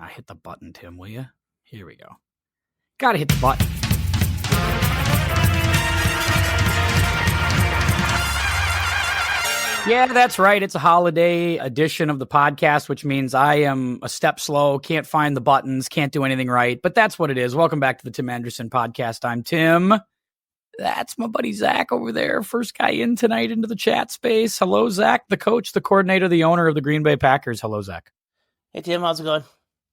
Hit the button, Tim, will you? Here we go. Gotta hit the button. Yeah, that's right. It's a holiday edition of the podcast, which means I am a step slow, can't find the buttons, can't do anything right. But that's what it is. Welcome back to the Tim Anderson Podcast. I'm Tim. That's my buddy Zach over there. First guy in tonight into the chat space. Hello, Zach, the coach, the coordinator, the owner of the Green Bay Packers. Hello, Zach. Hey, Tim. How's it going?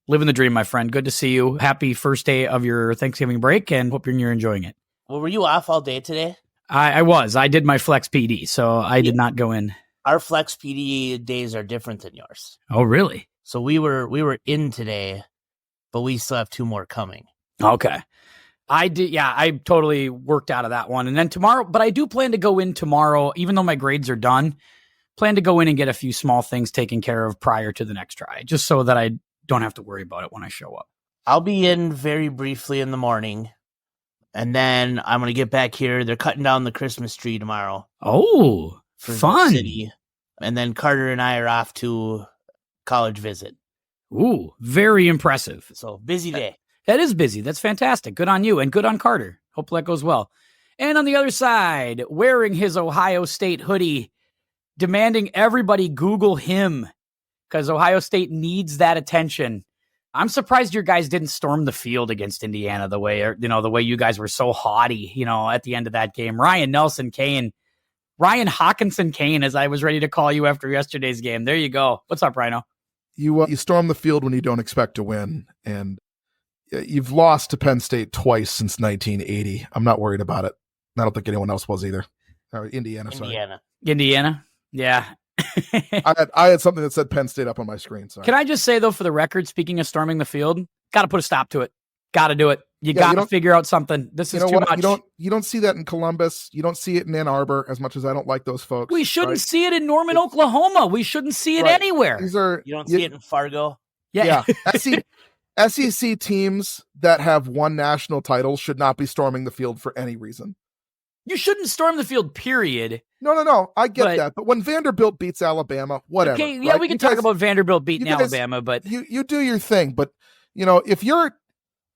Living the dream, my friend. Good to see you. Happy first day of your Thanksgiving break, and hope you're enjoying it. Well, were you off all day today? I was. I did my flex PD, so I did not go in. Our flex PD days are different than yours. Oh, really? So we were in today, but we still have 2 more coming. Okay. I did. Yeah, I totally worked out of that one. And then tomorrow, but I do plan to go in tomorrow, even though my grades are done, plan to go in and get a few small things taken care of prior to the next try, just so that I don't have to worry about it when I show up. I'll be in very briefly in the morning, and then I'm going to get back here. They're cutting down the Christmas tree tomorrow. Oh, for fun. The city. And then Carter and I are off to college visit. Ooh, very impressive. So busy day. That is busy. That's fantastic. Good on you and good on Carter. Hope that goes well. And on the other side, wearing his Ohio State hoodie, demanding everybody Google him because Ohio State needs that attention. I'm surprised your guys didn't storm the field against Indiana the way you guys were so haughty, at the end of that game. Ryan Hawkinson Kane, as I was ready to call you after yesterday's game. There you go. What's up, Rhino? You storm the field when you don't expect to win, and you've lost to Penn State twice since 1980. I'm not worried about it. I don't think anyone else was either. Indiana. Yeah. I had something that said Penn State up on my screen. Sorry. Can I just say, though, for the record, speaking of storming the field, got to put a stop to it. Got to do it. You got to figure out something. This is too much. You don't see that in Columbus. You don't see it in Ann Arbor, as much as I don't like those folks. We shouldn't see it in Norman, Oklahoma. We shouldn't see it anywhere. You don't see it in Fargo. Yeah. SEC teams that have won national titles should not be storming the field for any reason. You shouldn't storm the field, period. No. I get that. But when Vanderbilt beats Alabama, whatever. Okay, yeah, right? We can talk about Vanderbilt beating Alabama, but you do your thing. But, if you're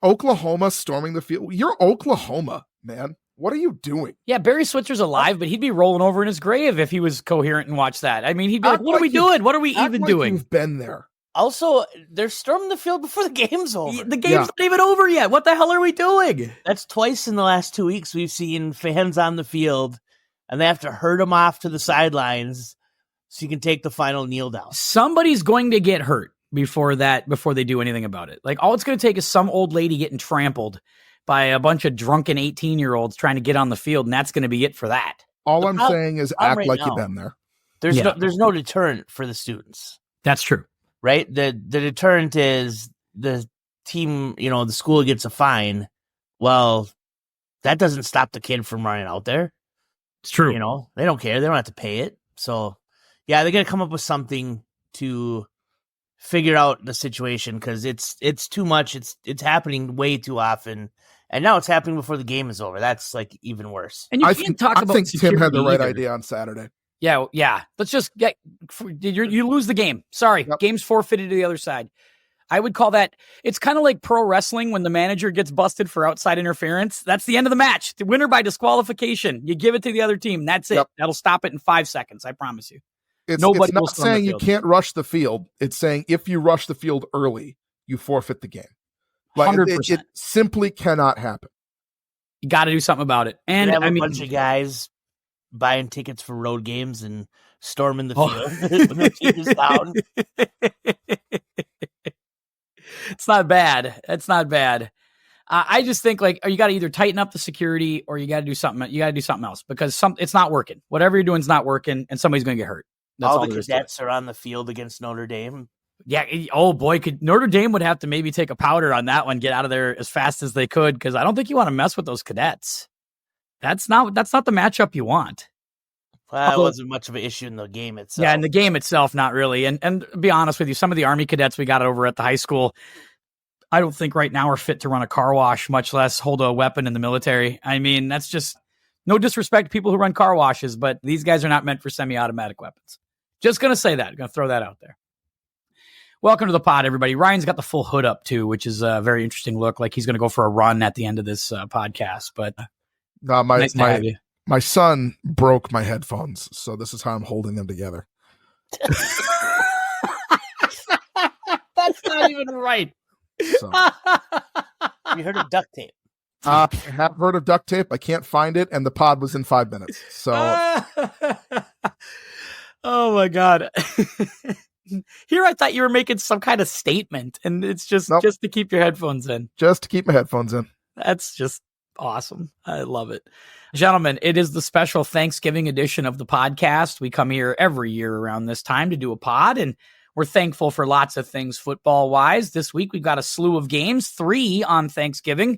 Oklahoma storming the field, you're Oklahoma, man. What are you doing? Yeah, Barry Switzer's alive, but he'd be rolling over in his grave if he was coherent and watched that. I mean, he'd be like, what are we doing? What are we even doing? You've been there. Also, they're storming the field before the game's over. The game's not even over yet. What the hell are we doing? That's twice in the last 2 weeks we've seen fans on the field, and they have to herd them off to the sidelines so you can take the final kneel down. Somebody's going to get hurt before they do anything about it. Like, all it's going to take is some old lady getting trampled by a bunch of drunken 18-year-olds trying to get on the field, and that's going to be it for that. All I'm saying is act like you've been there. There's no deterrent for the students. That's true. Right? The deterrent is the team, the school gets a fine. Well, that doesn't stop the kid from running out there. It's true. They don't care. They don't have to pay it. So, yeah, they're going to come up with something to figure out the situation because it's too much. It's happening way too often. And now it's happening before the game is over. That's like even worse. And I think Tim had the right idea on Saturday. Yeah. Let's just you lose the game. Sorry. Yep. Game's forfeited to the other side. I would call that, it's kind of like pro wrestling when the manager gets busted for outside interference. That's the end of the match. The winner by disqualification. You give it to the other team. That's it. Yep. That'll stop it in 5 seconds. I promise you. It's not saying you can't rush the field. It's saying if you rush the field early, you forfeit the game. 100%. It simply cannot happen. You got to do something about it. And a bunch of guys buying tickets for road games and storming the field when the team is down. It's not bad. It's not bad. I just think you got to either tighten up the security or you got to do something. You got to do something else because it's not working. Whatever you're doing is not working, and somebody's going to get hurt. That's all the cadets are on the field against Notre Dame. Yeah. Oh boy, Notre Dame would have to maybe take a powder on that one, get out of there as fast as they could, because I don't think you want to mess with those cadets. That's not the matchup you want. Well, it wasn't much of an issue in the game itself. Yeah, in the game itself, not really. And to be honest with you, some of the Army cadets we got over at the high school, I don't think right now are fit to run a car wash, much less hold a weapon in the military. I mean, that's just no disrespect to people who run car washes, but these guys are not meant for semi-automatic weapons. Just going to say that. Going to throw that out there. Welcome to the pod, everybody. Ryan's got the full hood up too, which is a very interesting look. Like he's going to go for a run at the end of this podcast. But No, nice to have you. my son broke my headphones, so this is how I'm holding them together. That's not even right. So. You heard of duct tape? I have heard of duct tape. I can't find it, and the pod was in 5 minutes. So, oh my god! Here, I thought you were making some kind of statement, and it's just to keep your headphones in. Just to keep my headphones in. That's just awesome. I love it. Gentlemen, it is the special Thanksgiving edition of the podcast. We come here every year around this time to do a pod, and we're thankful for lots of things football-wise. This week, we've got a slew of games, 3 on Thanksgiving.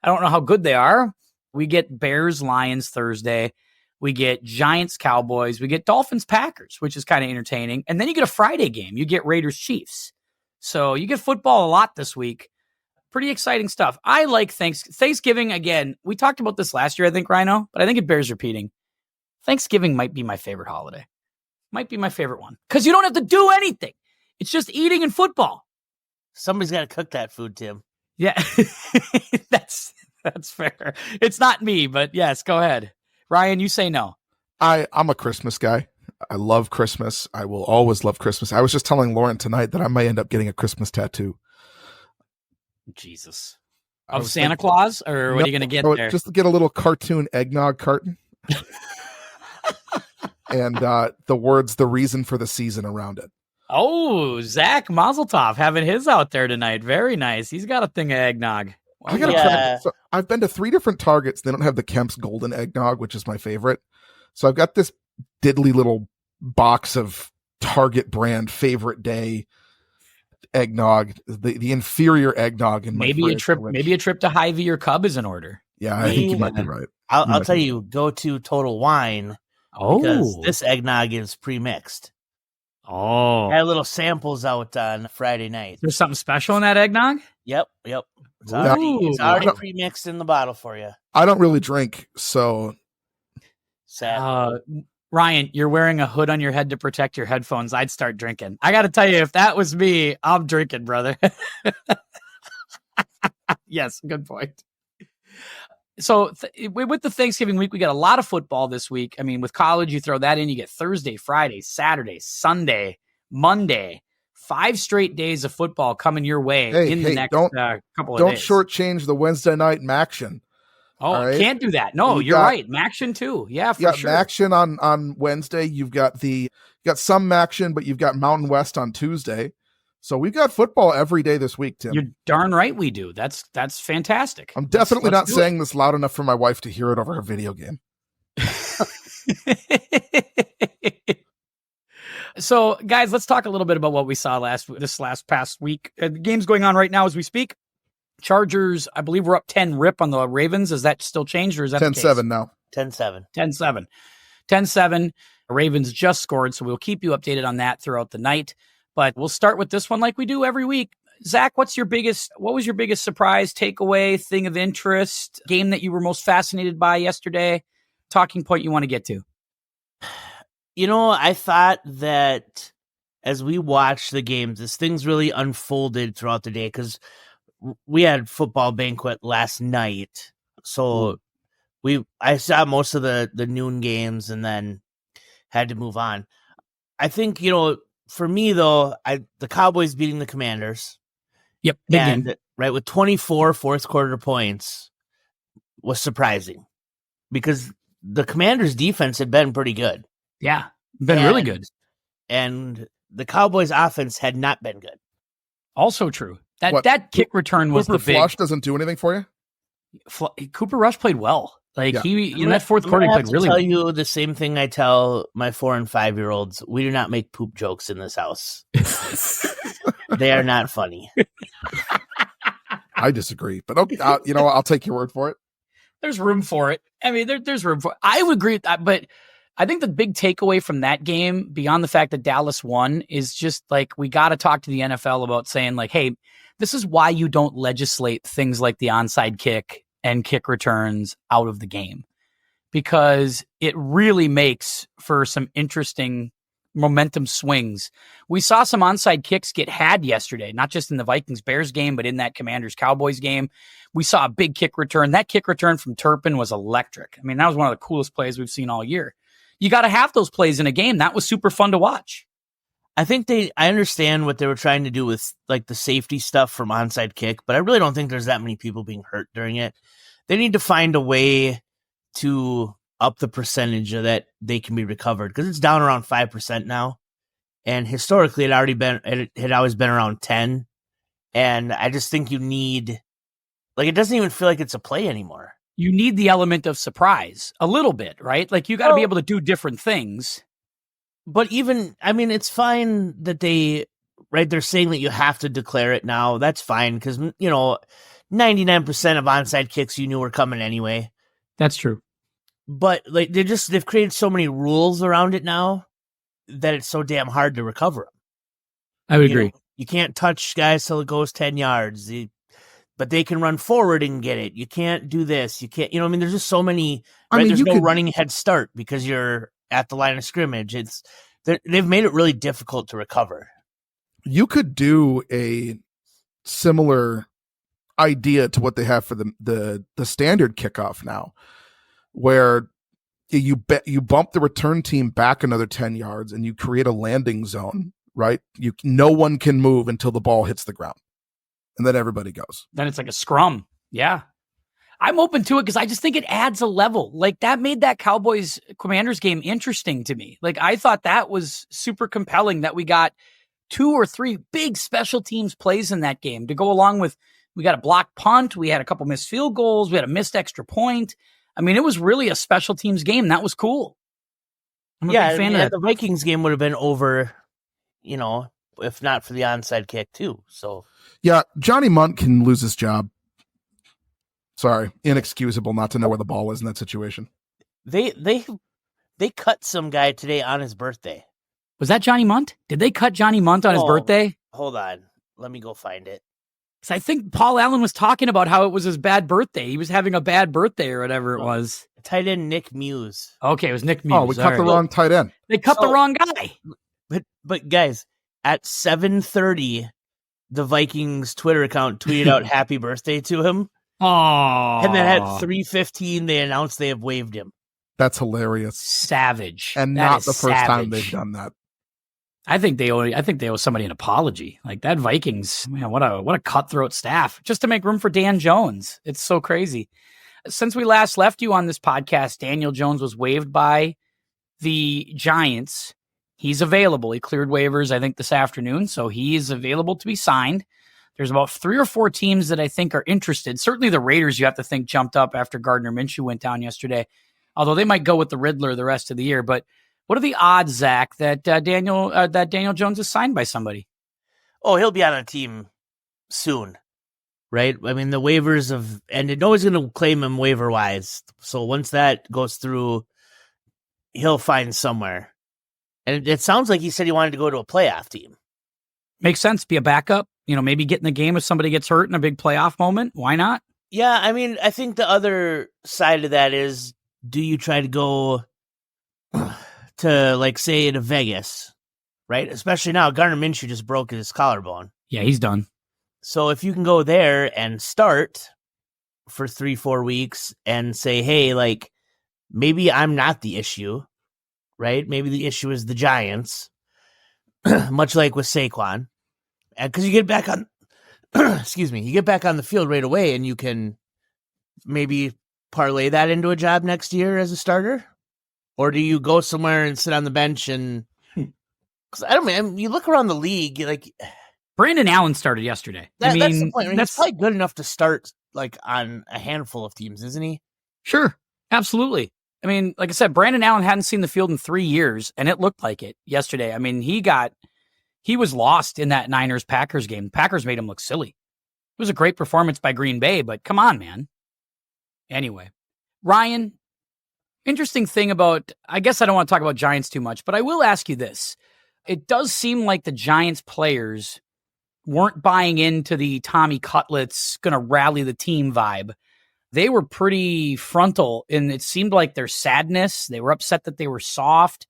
I don't know how good they are. We get Bears-Lions Thursday. We get Giants-Cowboys. We get Dolphins-Packers, which is kind of entertaining. And then you get a Friday game. You get Raiders-Chiefs. So you get football a lot this week. Pretty exciting stuff. I like Thanksgiving. Again, we talked about this last year, I think, Rhino, but I think it bears repeating. Thanksgiving might be my favorite holiday. Might be my favorite one. Because you don't have to do anything. It's just eating and football. Somebody's got to cook that food, Tim. Yeah, that's fair. It's not me, but yes, go ahead. Ryan, you say no. I'm a Christmas guy. I love Christmas. I will always love Christmas. I was just telling Lauren tonight that I might end up getting a Christmas tattoo. Jesus. Of Santa Claus? Or what are you going to get there? Just get a little cartoon eggnog carton. And the words, the reason for the season around it. Oh, Zach Mazel Tov having his out there tonight. Very nice. He's got a thing of eggnog. Well, I gotta try. So I've been to 3 different Targets. They don't have the Kemp's Golden Eggnog, which is my favorite. So I've got this diddly little box of Target brand favorite day eggnog, the inferior eggnog in my maybe fridge, maybe a trip to Hy-Vee or Cub is in order. Yeah, I think you might be right. I'll tell you, go to Total Wine. Because this eggnog is pre-mixed. Oh. I had little samples out on Friday night. There's something special in that eggnog? Yep. It's already pre-mixed in the bottle for you. I don't really drink, so... Sad. Ryan, you're wearing a hood on your head to protect your headphones. I'd start drinking. I got to tell you, if that was me, I'm drinking, brother. Yes, good point. So with the Thanksgiving week, we got a lot of football this week. I mean, with college, you throw that in, you get Thursday, Friday, Saturday, Sunday, Monday, 5 straight days of football coming your way in the next couple of days. Don't shortchange the Wednesday night Maction. Oh, right? Can't do that. No, you're right. Maction too. Yeah, for sure. Maction on Wednesday. You've got some Maction, but you've got Mountain West on Tuesday. So we've got football every day this week, Tim. You're darn right we do. That's fantastic. I'm definitely not saying this loud enough for my wife to hear it over her video game. So, guys, let's talk a little bit about what we saw this past week. The game's going on right now as we speak. Chargers, I believe we're up 10-rip on the Ravens. Is that still changed, or is that 10-7 now? 10-7. 10-7. 10-7. Ravens just scored, so we'll keep you updated on that throughout the night. But we'll start with this one like we do every week. Zach, what was your biggest surprise, takeaway, thing of interest, game that you were most fascinated by yesterday, talking point you want to get to? I thought that as we watched the games, as things really unfolded throughout the day, because we had football banquet last night. So I saw most of the noon games and then had to move on. I think, for me, though, the Cowboys beating the Commanders. Yep. Big game. Right, with 24 fourth quarter points was surprising because the Commanders' defense had been pretty good. Yeah, really good. And the Cowboys' offense had not been good. Also true. That kick return was Cooper the big... Flush doesn't do anything for you? Cooper Rush played well. He in that fourth quarter, he played really well. I tell you the same thing I tell my 4 and 5 year olds. We do not make poop jokes in this house. They are not funny. I disagree, but okay, I'll take your word for it. There's room for it. I mean, there's room for it. I would agree with that, but I think the big takeaway from that game, beyond the fact that Dallas won, is just like we got to talk to the NFL about saying like, hey, this is why you don't legislate things like the onside kick and kick returns out of the game, because it really makes for some interesting momentum swings. We saw some onside kicks get had yesterday, not just in the Vikings-Bears game, but in that Commanders-Cowboys game. We saw a big kick return. That kick return from Turpin was electric. I mean, that was one of the coolest plays we've seen all year. You got to have those plays in a game. That was super fun to watch. I think I understand what they were trying to do with like the safety stuff from onside kick, but I really don't think there's that many people being hurt during it. They need to find a way to up the percentage of that they can be recovered, because it's down around 5% now. And historically it had always been around 10. And I just think you need, like, it doesn't even feel like it's a play anymore. You need the element of surprise a little bit, right? Like, you got to be able to do different things. But even, I mean, it's fine that they're saying that you have to declare it now. That's fine, because, 99% of onside kicks you knew were coming anyway. That's true. But like they've created so many rules around it now that it's so damn hard to recover them. I would agree. You can't touch guys till it goes 10 yards, but they can run forward and get it. You can't do this. You can't, there's just so many, right? There's no running head start because you're at the line of scrimmage. They've made it really difficult to recover. You could do a similar idea to what they have for the standard kickoff now, where you bump the return team back another 10 yards and you create a landing zone, right? No one can move until the ball hits the ground, and then everybody goes. Then it's like a scrum. Yeah. I'm open to it because I just think it adds a level. Like, that made that Cowboys Commanders game interesting to me. Like, I thought that was super compelling that we got 2 or 3 big special teams plays in that game to go along with, we got a blocked punt, we had a couple missed field goals, we had a missed extra point. I mean, it was really a special teams game. That was cool. I'm a big fan of that. The Vikings game would have been over, if not for the onside kick too. So yeah, Johnny Munt can lose his job. Sorry, inexcusable not to know where the ball is in that situation. They cut some guy today on his birthday. Was that Johnny Munt? Did they cut Johnny Munt on his birthday? Hold on. Let me go find it. So I think Paul Allen was talking about how it was his bad birthday. He was having a bad birthday or whatever it was. Tight end Nick Muse. Okay, it was Nick Muse. Oh, we cut the wrong tight end. They cut the wrong guy. But guys, at 7:30, the Vikings Twitter account tweeted out happy birthday to him. Oh. And then at 3:15, they announced they have waived him. That's hilarious. Savage. And not the first time they've done that. I think they owe somebody an apology. Like, that Vikings, man, what a cutthroat staff, just to make room for Dan Jones. It's so crazy. Since we last left you on this podcast, Daniel Jones was waived by the Giants. He's available. He cleared waivers, I think, this afternoon, so he is available to be signed. There's about 3 or 4 teams that I think are interested. Certainly the Raiders, you have to think, jumped up after Gardner Minshew went down yesterday, although they might go with the Riddler the rest of the year. But what are the odds, Zach, that Daniel Jones is signed by somebody? Oh, he'll be on a team soon, right? I mean, the waivers have ended. No one's going to claim him waiver-wise. So once that goes through, he'll find somewhere. And it sounds like he said he wanted to go to a playoff team. Makes sense. Be a backup. Maybe get in the game if somebody gets hurt in a big playoff moment. Why not? Yeah, I mean, I think the other side of that is, do you try to go to, like, say, to Vegas, right? Especially now, Gardner Minshew just broke his collarbone. Yeah, he's done. So if you can go there and start for 3-4 weeks and say, hey, like, maybe I'm not the issue, right? Maybe the issue is the Giants, much like with Saquon. And because you get back on, you get back on the field right away, and you can maybe parlay that into a job next year as a starter. Or do you go somewhere and sit on the bench and? Because I don't mean, you look around the league, like Brandon Allen started yesterday. That's the point. That's probably good enough to start like on a handful of teams, isn't he? Sure, absolutely. I mean, like I said, Brandon Allen hadn't seen the field in 3 years, and it looked like it yesterday. I mean, he was lost in that Niners-Packers game. The Packers made him look silly. It was a great performance by Green Bay, but come on, man. Anyway, Ryan, interesting thing about, I guess I don't want to talk about Giants too much, but I will ask you this. It does seem like the Giants players weren't buying into the Tommy Cutlett's going to rally the team vibe. They were pretty frontal, and it seemed like their sadness. They were upset that they were soft.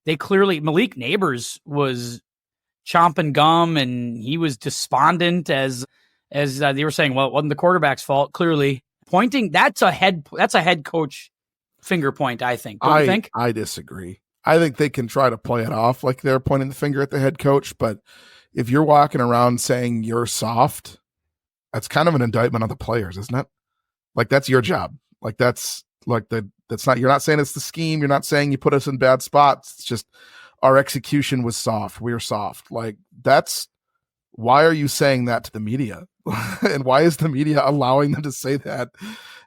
they clearly, Malik Neighbors was chomping gum and he was despondent as they were saying, well, it wasn't the quarterback's fault. Clearly pointing. That's a head coach finger point. I think. Don't you think? I disagree. I think they can try to play it off like they're pointing the finger at the head coach. But if you're walking around saying you're soft, that's kind of an indictment on the players, isn't it? Like that's your job. Like that's not, you're not saying it's the scheme. You're not saying you put us in bad spots. It's just our execution was soft. We were soft. Like why are you saying that to the media? And why is the media allowing them to say that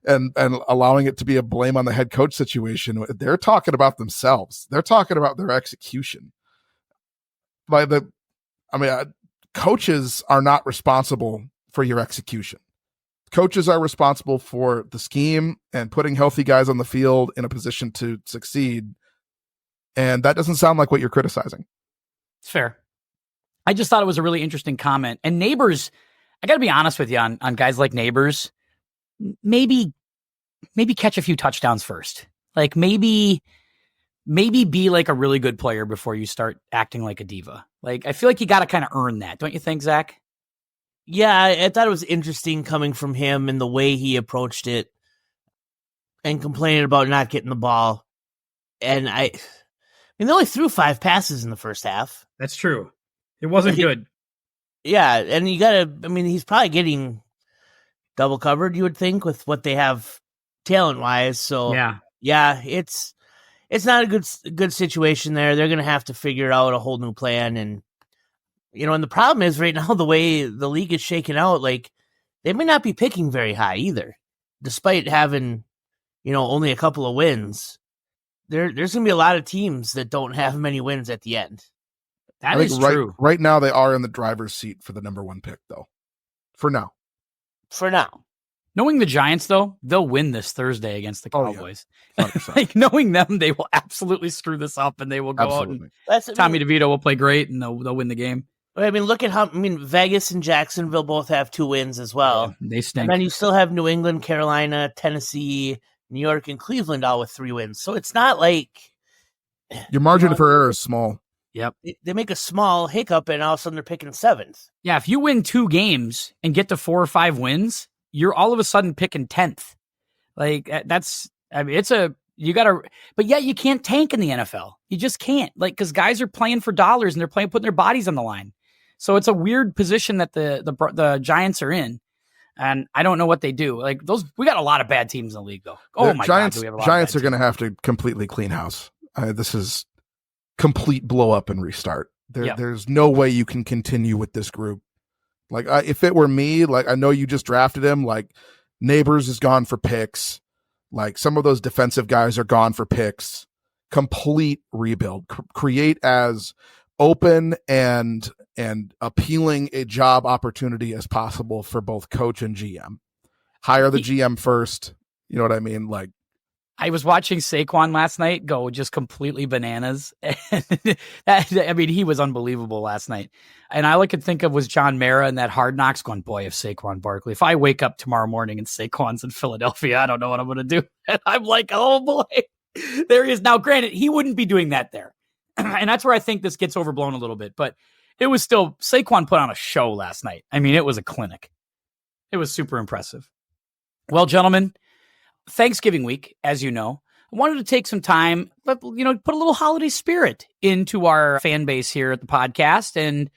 and allowing it to be a blame on the head coach situation? They're talking about themselves. They're talking about their execution. Coaches are not responsible for your execution. Coaches are responsible for the scheme and putting healthy guys on the field in a position to succeed. And that doesn't sound like what you're criticizing. It's fair. I just thought it was a really interesting comment. And Neighbors, I got to be honest with you on guys like Neighbors, maybe catch a few touchdowns first. Like maybe be like a really good player before you start acting like a diva. Like, I feel like you got to kind of earn that. Don't you think, Zach? Yeah, I thought it was interesting coming from him and the way he approached it and complaining about not getting the ball. And I mean, they only threw 5 passes in the first half. That's true. It wasn't good. Yeah, and he's probably getting double covered, you would think, with what they have talent-wise. So, yeah, it's not a good situation there. They're going to have to figure out a whole new plan. And, and the problem is right now, the way the league is shaken out, like, they may not be picking very high either, despite having, only a couple of wins. There's going to be a lot of teams that don't have many wins at the end. That is true. Right now, they are in the driver's seat for the number 1 pick, though. For now. Knowing the Giants, though, they'll win this Thursday against the Cowboys. Oh, yeah. Like, knowing them, they will absolutely screw this up, and they will go out. And Tommy DeVito will play great, and they'll win the game. I mean, look at Vegas and Jacksonville both have 2 wins as well. Yeah, they stink. And then you still have New England, Carolina, Tennessee, New York, and Cleveland all with 3 wins. So it's not like your margin for error is small. Yep. They make a small hiccup, and all of a sudden they're picking 7th. Yeah, if you win 2 games and get to 4 or 5 wins, you're all of a sudden picking 10th. Like, but yet you can't tank in the NFL. You just can't. Like, because guys are playing for dollars and they're putting their bodies on the line. So it's a weird position that the Giants are in. And I don't know what they do. Like, we got a lot of bad teams in the league, though. Oh, my God. Giants are going to have to completely clean house. This is complete blow up and restart. There's no way you can continue with this group. Like, if it were me, like, I know you just drafted him. Like, Neighbors is gone for picks. Like, some of those defensive guys are gone for picks. Complete rebuild. Create as open and appealing a job opportunity as possible for both coach and GM. Hire the GM first. You know what I mean? Like, I was watching Saquon last night go just completely bananas. He was unbelievable last night. And all I could think of was John Mara and that Hard Knocks going, boy, if Saquon Barkley, if I wake up tomorrow morning and Saquon's in Philadelphia, I don't know what I'm going to do. And I'm like, oh boy, there he is. Now, granted, he wouldn't be doing that there. And that's where I think this gets overblown a little bit. But it was still, Saquon put on a show last night. I mean, it was a clinic. It was super impressive. Well, gentlemen, Thanksgiving week, as you know, I wanted to take some time, but put a little holiday spirit into our fan base here at the podcast and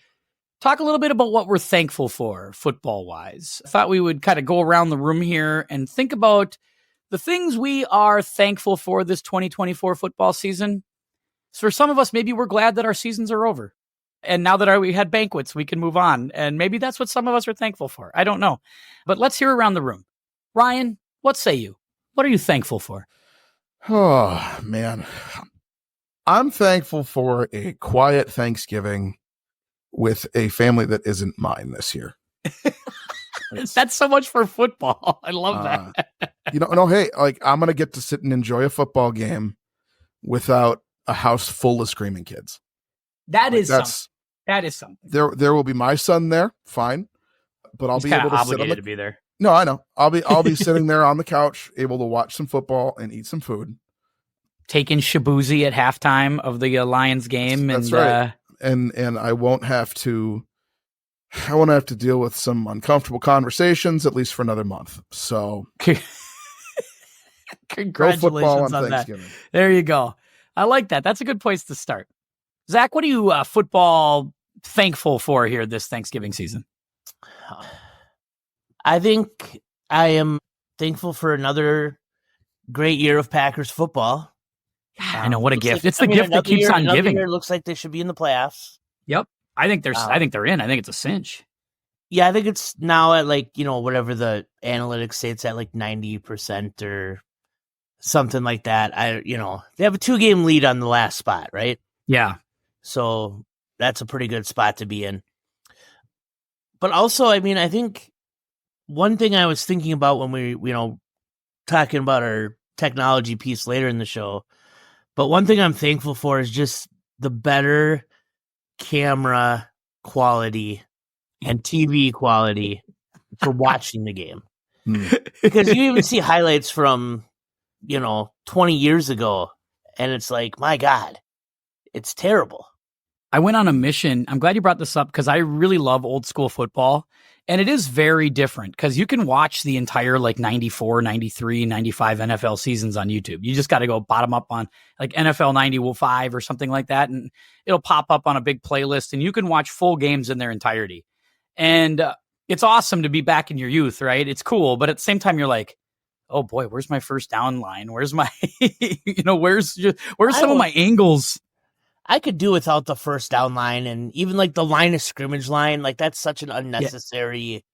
talk a little bit about what we're thankful for football-wise. I thought we would kind of go around the room here and think about the things we are thankful for this 2024 football season. So for some of us, maybe we're glad that our seasons are over. And now that we had banquets, we can move on. And maybe that's what some of us are thankful for. I don't know. But let's hear around the room. Ryan, what say you? What are you thankful for? Oh, man. I'm thankful for a quiet Thanksgiving with a family that isn't mine this year. That's so much for football. I love that. Hey, like, I'm going to get to sit and enjoy a football game without a house full of screaming kids. That is something. There will be my son there, fine, but I'll be able to sit to be there. No, I know. I'll be sitting there on the couch, able to watch some football and eat some food. taking Shabuzi at halftime of the Lions game. That's and right. And I won't have to deal with some uncomfortable conversations, at least for another month. So Congratulations go football on that. Thanksgiving. There you go. I like that. That's a good place to start. Zach, what are you football thankful for here this Thanksgiving season? I think I am thankful for another great year of Packers football. I know, what a gift. Like, it's the gift that keeps on giving. It looks like they should be in the playoffs. Yep. I think they're in. I think it's a cinch. Yeah, I think it's now at like, whatever the analytics say, it's at like 90% or something like that. They have a 2-game lead on the last spot, right? Yeah. So that's a pretty good spot to be in. But also, I mean, I think one thing I was thinking about when we, talking about our technology piece later in the show, but one thing I'm thankful for is just the better camera quality and TV quality for watching the game. Because you even see highlights from, 20 years ago, and it's like, my God, it's terrible. I went on a mission. I'm glad you brought this up because I really love old school football. And it is very different because you can watch the entire like 94, 93, 95 NFL seasons on YouTube. You just got to go bottom up on like NFL 95 or something like that. And it'll pop up on a big playlist and you can watch full games in their entirety. And it's awesome to be back in your youth, right? It's cool. But at the same time, you're like, oh boy, where's my first down line? Where's my, where's some of my angles? I could do without the first down line and even like the line of scrimmage line. Like that's such an unnecessary.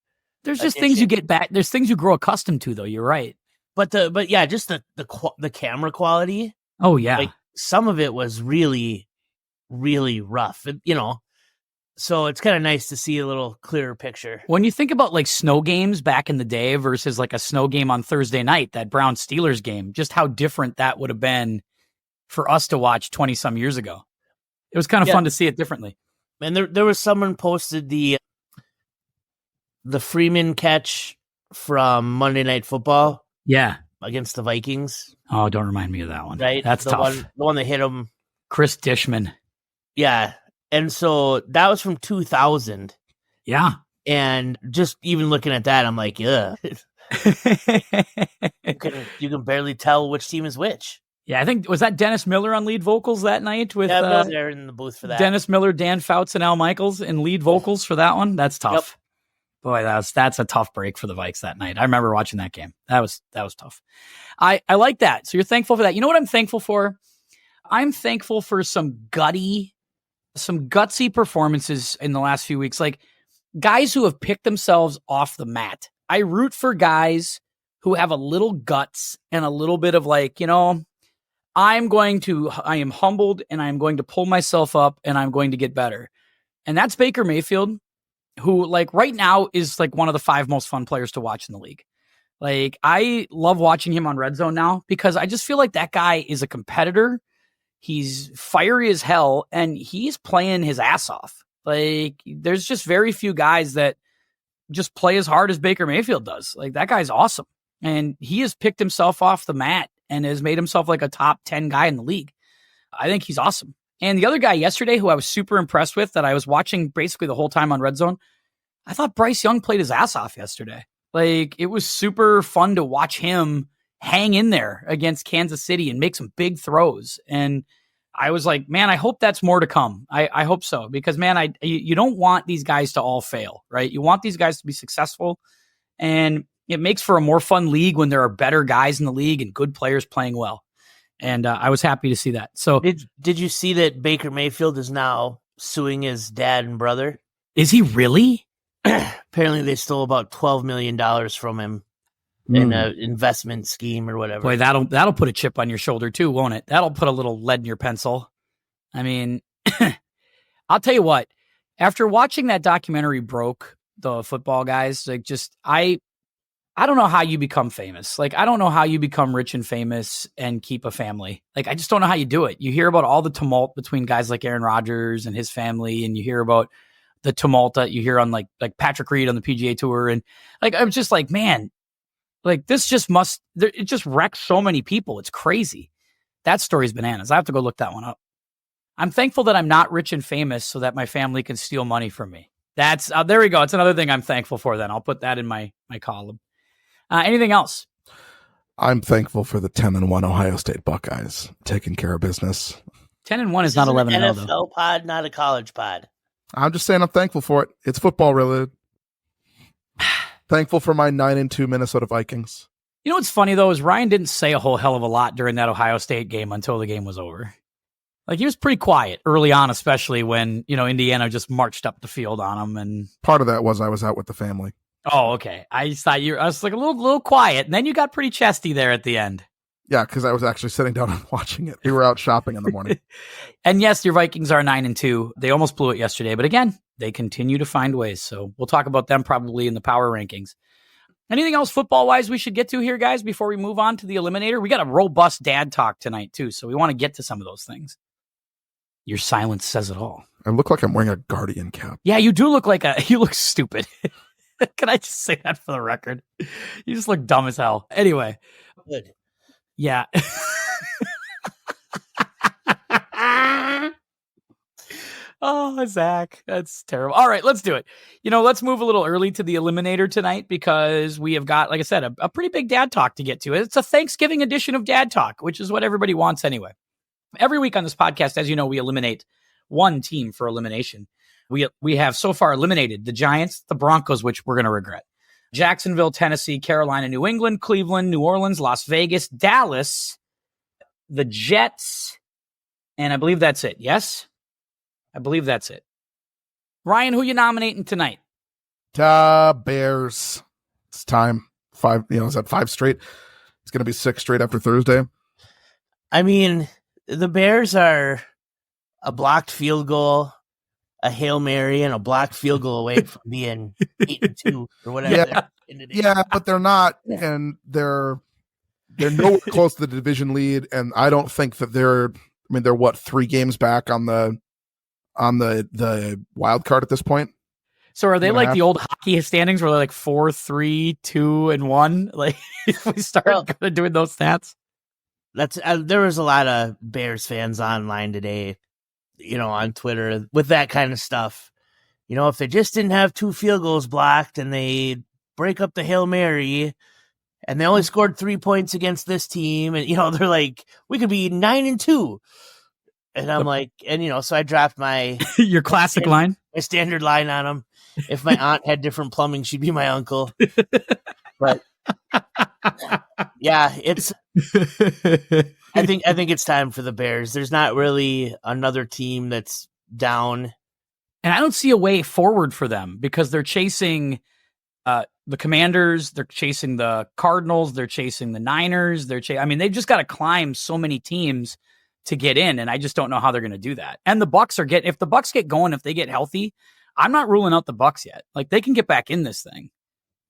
There's just things you get back. There's things you grow accustomed to, though. You're right. But yeah, just the camera quality. Oh yeah. Like some of it was really, really rough. So it's kind of nice to see a little clearer picture. When you think about like snow games back in the day versus like a snow game on Thursday night, that Browns Steelers game, just how different that would have been for us to watch 20 some years ago. It was kind of fun to see it differently. And there was someone posted the Freeman catch from Monday Night Football. Yeah. Against the Vikings. Oh, don't remind me of that one. Right? That's tough. The one that hit him. Chris Dishman. Yeah. And so that was from 2000. Yeah. And just even looking at that, I'm like, yeah. You can barely tell which team is which. Yeah, I think, was that Dennis Miller on lead vocals that night? With I was there in the booth for that. Dennis Miller, Dan Fouts, and Al Michaels in lead vocals for that one. That's tough. Yep. Boy, that's a tough break for the Vikes that night. I remember watching that game. That was tough. I like that. So you're thankful for that. You know what I'm thankful for? I'm thankful for some gutsy performances in the last few weeks. Like guys who have picked themselves off the mat. I root for guys who have a little guts and a little bit of like, I am humbled and I'm going to pull myself up and I'm going to get better. And that's Baker Mayfield, who like right now is like one of the 5 most fun players to watch in the league. Like I love watching him on Red Zone now because I just feel like that guy is a competitor. He's fiery as hell and he's playing his ass off. Like there's just very few guys that just play as hard as Baker Mayfield does. Like that guy's awesome. And he has picked himself off the mat and has made himself like a top 10 guy in the league. I think he's awesome. And the other guy yesterday who I was super impressed with that I was watching basically the whole time on Red Zone, I thought Bryce Young played his ass off yesterday. Like it was super fun to watch him hang in there against Kansas City and make some big throws. And I was like, man, I hope that's more to come. I hope so because man, you don't want these guys to all fail, right? You want these guys to be successful, and it makes for a more fun league when there are better guys in the league and good players playing well. And I was happy to see that. So did you see that Baker Mayfield is now suing his dad and brother? Is he really? Apparently they stole about $12 million from him in an investment scheme or whatever. Boy, that'll put a chip on your shoulder too, won't it? That'll put a little lead in your pencil. I mean, I'll tell you what, after watching that documentary Broke, the football guys, like just, I don't know how you become famous. Like, I don't know how you become rich and famous and keep a family. Like, I just don't know how you do it. You hear about all the tumult between guys like Aaron Rodgers and his family, and you hear about the tumult that you hear on like Patrick Reed on the PGA Tour. And like, I'm just like, man, like this just it just wrecks so many people. It's crazy. That story's bananas. I have to go look that one up. I'm thankful that I'm not rich and famous so that my family can steal money from me. That's there we go. It's another thing I'm thankful for then. I'll put that in my column. Anything else? I'm thankful for the 10-1 Ohio State Buckeyes taking care of business. 10-1 is not 11-0 NFL though. pod, not a college pod. I'm just saying I'm thankful for it. It's football related. Thankful for my 9-2 Minnesota Vikings. You know what's funny though is Ryan didn't say a whole hell of a lot during that Ohio State game until the game was over. Like he was pretty quiet early on, especially when, Indiana just marched up the field on him. And part of that was I was out with the family. Oh, okay. I just thought I was like a little quiet, and then you got pretty chesty there at the end. Yeah, because I was actually sitting down and watching it. We were out shopping in the morning. And yes, your Vikings are 9-2. They almost blew it yesterday, but again, they continue to find ways. So we'll talk about them probably in the power rankings. Anything else football-wise we should get to here, guys, before we move on to the Eliminator? We got a robust dad talk tonight, too, so we want to get to some of those things. Your silence says it all. I look like I'm wearing a Guardian cap. Yeah, you do look you look stupid. Can I just say that for the record? You just look dumb as hell. Anyway. Good. Yeah. Oh, Zach, that's terrible. All right, let's do it. Let's move a little early to the Eliminator tonight because we have got, like I said, a pretty big dad talk to get to. It's a Thanksgiving edition of Dad Talk, which is what everybody wants anyway. Every week on this podcast, as you know, we eliminate one team for elimination. We have so far eliminated the Giants, the Broncos, which we're going to regret, Jacksonville, Tennessee, Carolina, New England, Cleveland, New Orleans, Las Vegas, Dallas, the Jets, and I believe that's it. Yes? I believe that's it. Ryan, who you nominating tonight? Bears. It's time. 5, is that 5 straight? It's going to be 6 straight after Thursday. I mean, the Bears are a blocked field goal, a Hail Mary, and a blocked field goal away from being 8-2 or whatever. Yeah, but they're not, and they're nowhere close to the division lead, and I don't think that they're what, 3 games back on the wild card at this point. So are they like the old hockey standings where they're like 4, 3, 2, and 1? Like if we start doing those stats. That's there was a lot of Bears fans online today, on Twitter with that kind of stuff. If they just didn't have 2 field goals blocked and they break up the Hail Mary and they only scored 3 points against this team, and they're like, we could be 9-2. And I'm like, so I dropped my your classic line, my standard line on them. If my aunt had different plumbing, she'd be my uncle. But yeah, it's. I think it's time for the Bears. There's not really another team that's down, and I don't see a way forward for them because they're chasing the Commanders, they're chasing the Cardinals, they're chasing the Niners. They've just got to climb so many teams to get in, and I just don't know how they're going to do that. And the Bucs if the Bucs get going, if they get healthy, I'm not ruling out the Bucs yet. Like they can get back in this thing.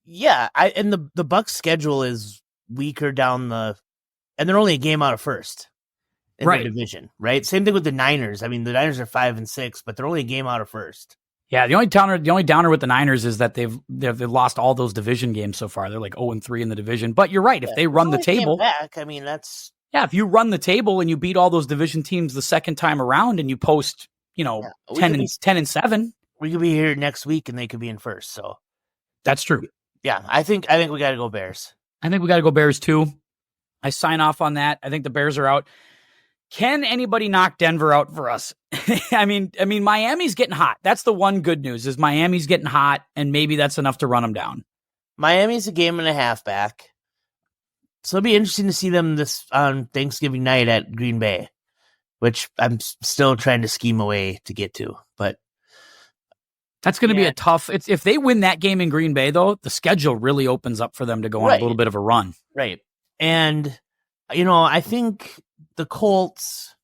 Yeah, and the Bucs schedule is weaker and they're only a game out of first in the division, right? Same thing with the Niners. The Niners are 5-6, but they're only a game out of first. Yeah, the only downer with the Niners is that they've lost all those division games so far. They're like 0-3 in the division. But you're right. If they run the table back, that's. Yeah, if you run the table and you beat all those division teams the second time around and you post, 10-7, we could be here next week and they could be in first. So that's true. Yeah, I think we got to go Bears. I think we got to go Bears too. I sign off on that. I think the Bears are out. Can anybody knock Denver out for us? I mean, Miami's getting hot. That's the one good news is Miami's getting hot, and maybe that's enough to run them down. Miami's a game and a half back. So it'll be interesting to see them this on Thanksgiving night at Green Bay, which I'm still trying to scheme a way to get to. But that's going to be a tough. If they win that game in Green Bay, though, the schedule really opens up for them to go on a little bit of a run. Right. And, I think the Colts,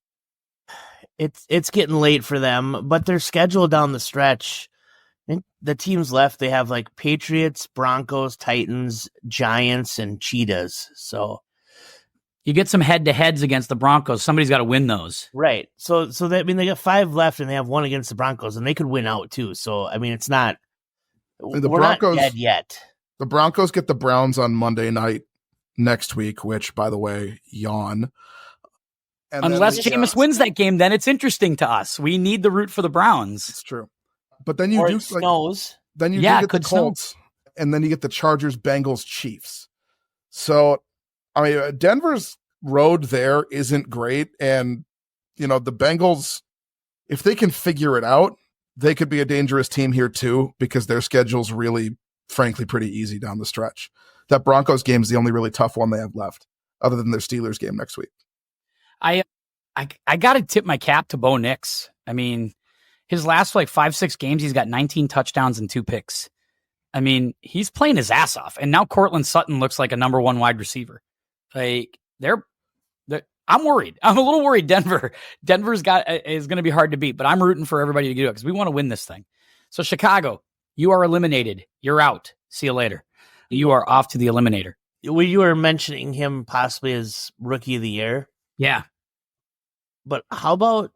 it's getting late for them, but their schedule down the stretch, the teams left, they have like Patriots, Broncos, Titans, Giants, and Cheetahs. So you get some head-to-heads against the Broncos. Somebody's got to win those. Right. So that, they got 5 left and they have 1 against the Broncos, and they could win out too. So, it's not, we're Broncos, not dead yet. The Broncos get the Browns on Monday night next week, which, by the way, yawn. And Unless then Jameis wins that game, then it's interesting to us. We need the root for the Browns. It's true. But then you or do it snows. then you Yeah, do get the could snow. Colts, and then you get the Chargers, Bengals, Chiefs. So, I mean, Denver's road there isn't great, and the Bengals, if they can figure it out, they could be a dangerous team here too, because their schedule's really, frankly, pretty easy down the stretch. That Broncos game is the only really tough one they have left, other than their Steelers game next week. I got to tip my cap to Bo Nix. I mean, his last 5-6 games, he's got 19 touchdowns and 2 picks. I mean, he's playing his ass off. And now Cortland Sutton looks like a number 1 wide receiver. I'm worried. I'm a little worried. Denver's is going to be hard to beat, but I'm rooting for everybody to do it because we want to win this thing. So Chicago, you are eliminated. You're out. See you later. You are off to the eliminator. You were mentioning him possibly as rookie of the year. Yeah. But how about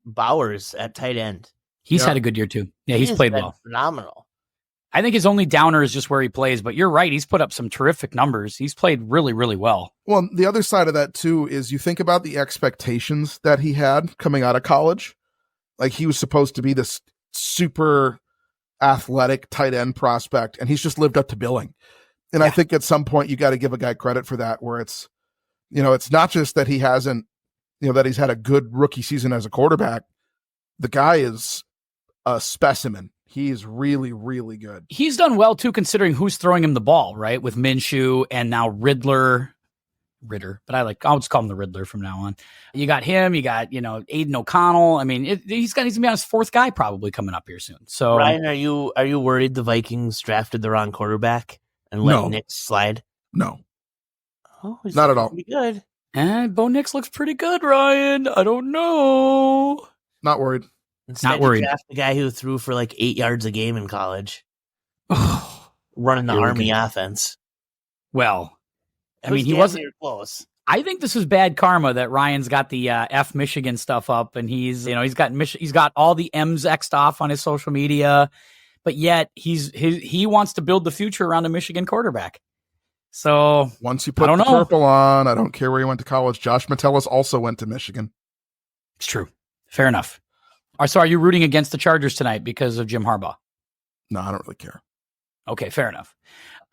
Bowers at tight end? He's had a good year too. Yeah, he's played well. Phenomenal. I think his only downer is just where he plays, but you're right. He's put up some terrific numbers. He's played really, really well. Well, the other side of that too is you think about the expectations that he had coming out of college. Like, he was supposed to be this super athletic tight end prospect, and he's just lived up to billing. And I think at some point you got to give a guy credit for that, where it's, it's not just that he hasn't, that he's had a good rookie season as a quarterback. The guy is a specimen. He's really, really good. He's done well, too, considering who's throwing him the ball, right? With Minshew and now Ritter, but I'll just call him the Riddler from now on. You got him, you got, Aiden O'Connell. I mean, he's going to be on his 4th guy probably coming up here soon. So, Ryan, are you worried the Vikings drafted the wrong quarterback and let Nick slide? No. Oh, not at all. Pretty good. And Bo Nix looks pretty good, Ryan. I don't know. Not worried. Instead, not worried. Draft the guy who threw for 8 yards a game in college, running the Army offense. Well, I mean, he wasn't close. I think this is bad karma that Ryan's got the F Michigan stuff up, and he's got all the M's X'd off on his social media, but yet he wants to build the future around a Michigan quarterback. So once you put the purple on, I don't care where you went to college. Josh Metellus also went to Michigan. It's true. Fair enough. So are you rooting against the Chargers tonight because of Jim Harbaugh? No, I don't really care. Okay, fair enough.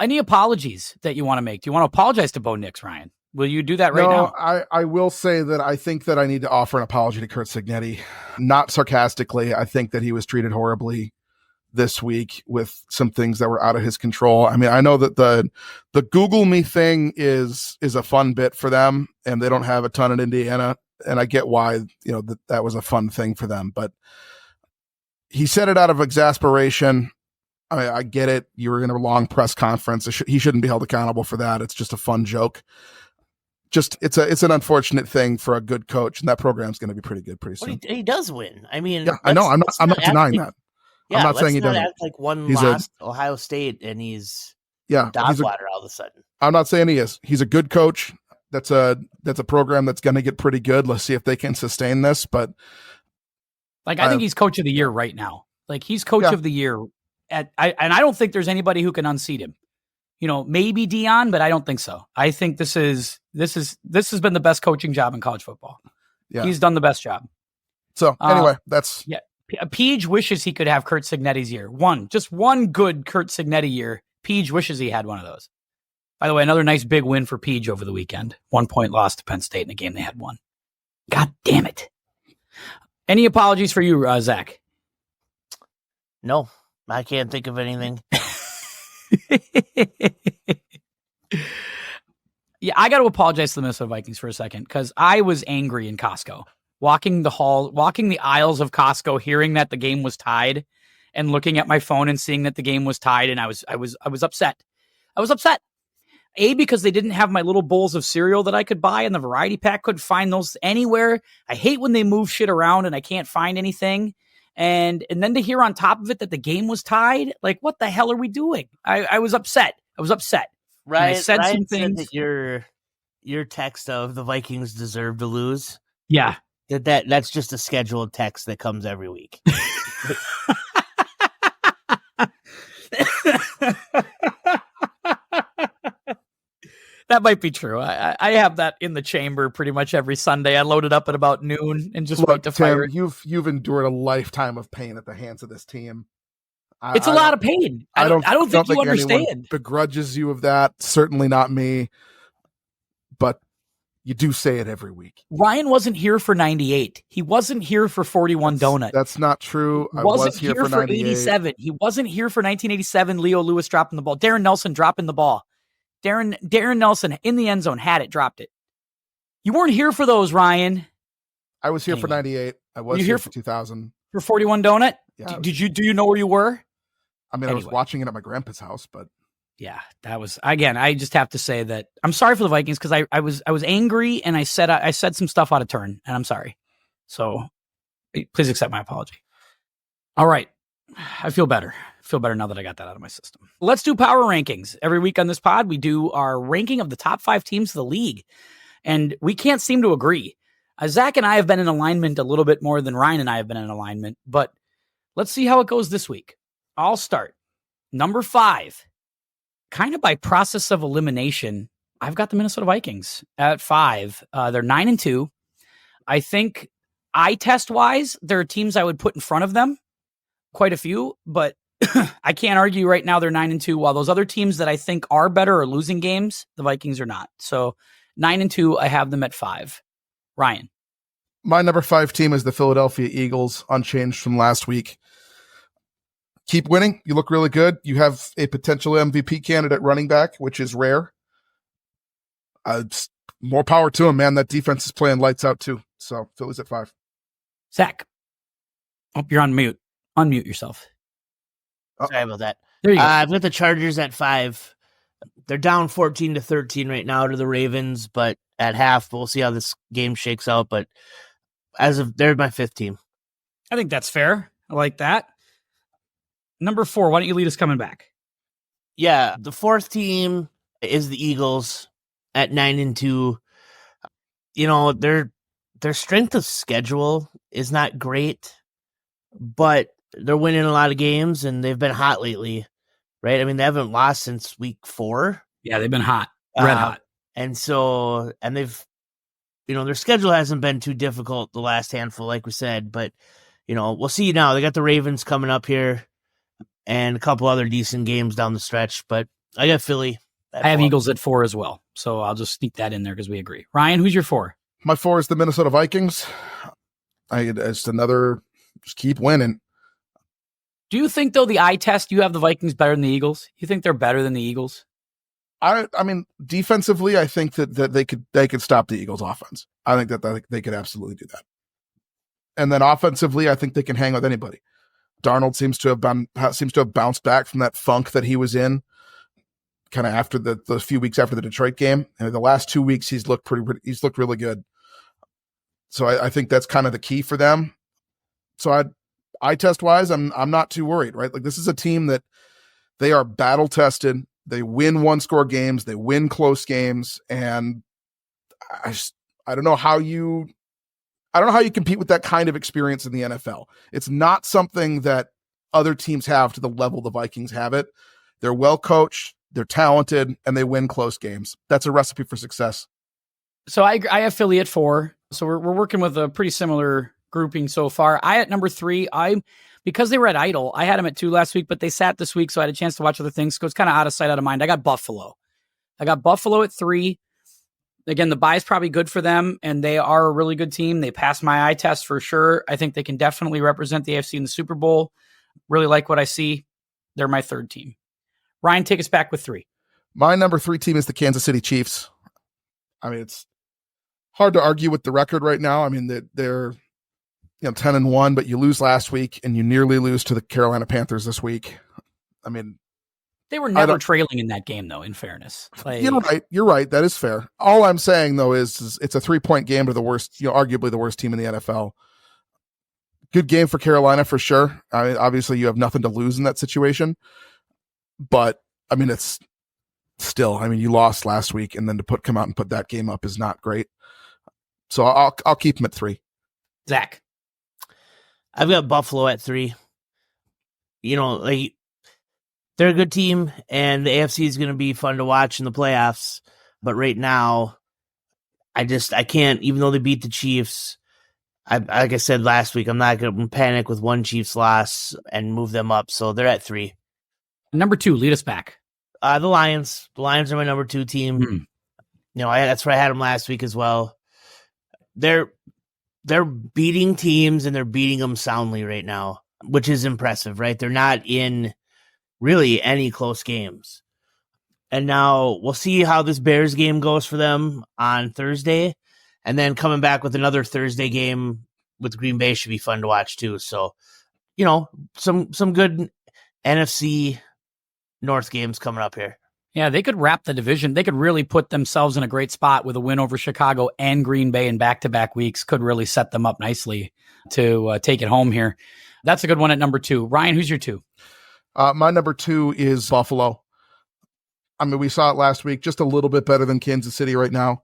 Any apologies that you want to make? Do you want to apologize to Bo Nix, Ryan? Will you do that right now? I will say that I think that I need to offer an apology to Kurt Cignetti. Not sarcastically. I think that he was treated horribly this week with some things that were out of his control. I mean, I know that the Google Me thing is a fun bit for them, and they don't have a ton in Indiana. And I get why, that was a fun thing for them, but he said it out of exasperation. I get it. You were in a long press conference. He shouldn't be held accountable for that. It's just a fun joke. It's an unfortunate thing for a good coach, and that program's going to be pretty good pretty soon. He does win. I mean, yeah, I know. I'm not denying that. Yeah, I'm not saying he doesn't. Act like one lost Ohio State and he's dog water all of a sudden. I'm not saying he is. He's a good coach. That's a program that's going to get pretty good. Let's see if they can sustain this. But I think he's coach of the year right now. He's coach of the year and I don't think there's anybody who can unseat him. Maybe Dion, but I don't think so. I think this has been the best coaching job in college football. Yeah. He's done the best job. So anyway, that's Peach wishes he could have Kurt Cignetti's year. Just one good Kurt Cignetti year. Peach wishes he had one of those. By the way, another nice big win for Peach over the weekend. 1 point loss to Penn State in a game they had won. God damn it. Any apologies for you, Zach? No, I can't think of anything. Yeah, I got to apologize to the Minnesota Vikings for a second because I was angry in Costco. Walking the aisles of Costco, hearing that the game was tied and looking at my phone and seeing that the game was tied, and I was upset. I was upset. Because they didn't have my little bowls of cereal that I could buy in the variety pack. Couldn't find those anywhere. I hate when they move shit around and I can't find anything. And then to hear on top of it that the game was tied, what the hell are we doing? I was upset. Right. I said Ryan some things. Said that your text of the Vikings deserve to lose. Yeah. That's just a scheduled text that comes every week. That might be true. I have that in the chamber pretty much every Sunday. I load it up at about noon and just wait to fire it. You've endured a lifetime of pain at the hands of this team. It's a lot of pain. I don't think you understand. Begrudges you of that. Certainly not me. But you do say it every week. Ryan wasn't here for 98. He wasn't here for 41 Donut. That's not true. I was here for 87. He wasn't here for 1987. Leo Lewis dropping the ball. Darren Nelson dropping the ball. Darren Nelson in the end zone had it, dropped it. You weren't here for those, Ryan. I was here for 98. I was here for 2000. For 41 Donut? Yeah, Do you know where you were? I mean, anyway. I was watching it at my grandpa's house, but yeah, that was, again, I just have to say that I'm sorry for the Vikings because I was angry and I said some stuff out of turn, and I'm sorry. So please accept my apology. All right. I feel better. Now that I got that out of my system. Let's do power rankings. Every week on this pod, we do our ranking of the top 5 teams of the league. And we can't seem to agree. Zach and I have been in alignment a little bit more than Ryan and I have been in alignment, but let's see how it goes this week. I'll start. Number 5, kind of by process of elimination, I've got the Minnesota Vikings at 5. They're 9-2. I think eye test wise, there are teams I would put in front of them. Quite a few, but I can't argue right now they're 9-2, while those other teams that I think are better are losing games. The Vikings are not. So 9-2, I have them at 5. Ryan. My number 5 team is the Philadelphia Eagles, unchanged from last week. Keep winning. You look really good. You have a potential MVP candidate running back, which is rare. More power to him, man. That defense is playing lights out too. So Philly's at 5. Zach. Hope you're on mute. Unmute yourself. Sorry about that. There you go. I've got the Chargers at 5. They're down 14-13 right now to the Ravens, but at half, we'll see how this game shakes out. But they're my 5th team. I think that's fair. I like that. Number 4, why don't you lead us coming back? Yeah, the 4th team is the Eagles at 9-2. You know, their strength of schedule is not great, but they're winning a lot of games, and they've been hot lately, right? I mean, they haven't lost since week 4. Yeah, they've been hot, red hot. And they've, their schedule hasn't been too difficult the last handful, like we said, but, we'll see now. They got the Ravens coming up here and a couple other decent games down the stretch, but I got Philly. I have Eagles at 4 as well, so I'll just sneak that in there because we agree. Ryan, who's your 4? My 4 is the Minnesota Vikings. Just keep winning. Do you think, though, the eye test, you have the Vikings better than the Eagles? You think they're better than the Eagles? I mean, defensively, I think that they could stop the Eagles' offense. I think that they could absolutely do that. And then offensively, I think they can hang with anybody. Darnold seems to have bounced back from that funk that he was in, kind of after the few weeks after the Detroit game. And the last 2 weeks, he's looked really good. So I think that's kind of the key for them. So eye test wise, I'm not too worried, right? Like, this is a team that they are battle tested. They win 1-score games. They win close games. And I don't know how you compete with that kind of experience in the NFL. It's not something that other teams have to the level the Vikings have it. They're well coached, they're talented, and they win close games. That's a recipe for success. So I have Philly at 4. So we're working with a pretty similar grouping so far. I at number 3, because they were at idle, I had them at 2 last week, but they sat this week, so I had a chance to watch other things. So it's kind of out of sight, out of mind. I got Buffalo at 3. Again, the bye is probably good for them, and they are a really good team. They passed my eye test for sure. I think they can definitely represent the AFC in the Super Bowl. Really like what I see. They're my 3rd team. Ryan, take us back with 3. My number 3 team is the Kansas City Chiefs. I mean, it's hard to argue with the record right now. I mean, they're 10-1, but you lose last week, and you nearly lose to the Carolina Panthers this week. I mean, they were never trailing in that game, though, in fairness. You're right. That is fair. All I'm saying, though, is it's a 3-point game to the worst, arguably the worst team in the NFL. Good game for Carolina for sure. I mean, obviously you have nothing to lose in that situation, but I mean, it's still, you lost last week, and then to come out and put that game up is not great. So I'll keep them at 3. Zach. I've got Buffalo at 3. They're a good team, and the AFC is going to be fun to watch in the playoffs. But right now, I can't, even though they beat the Chiefs, like I said last week, I'm not going to panic with one Chiefs loss and move them up. So they're at 3. Number 2, lead us back. The Lions. The Lions are my number 2 team. Mm. That's where I had them last week as well. They're beating teams and they're beating them soundly right now, which is impressive, right? They're not in really any close games. And now we'll see how this Bears game goes for them on Thursday. And then coming back with another Thursday game with Green Bay should be fun to watch too. So, some good NFC North games coming up here. Yeah, they could wrap the division. They could really put themselves in a great spot with a win over Chicago and Green Bay in back-to-back weeks. Could really set them up nicely to take it home here. That's a good one at number 2. Ryan, who's your 2? My number 2 is Buffalo. I mean, we saw it last week, just a little bit better than Kansas City right now.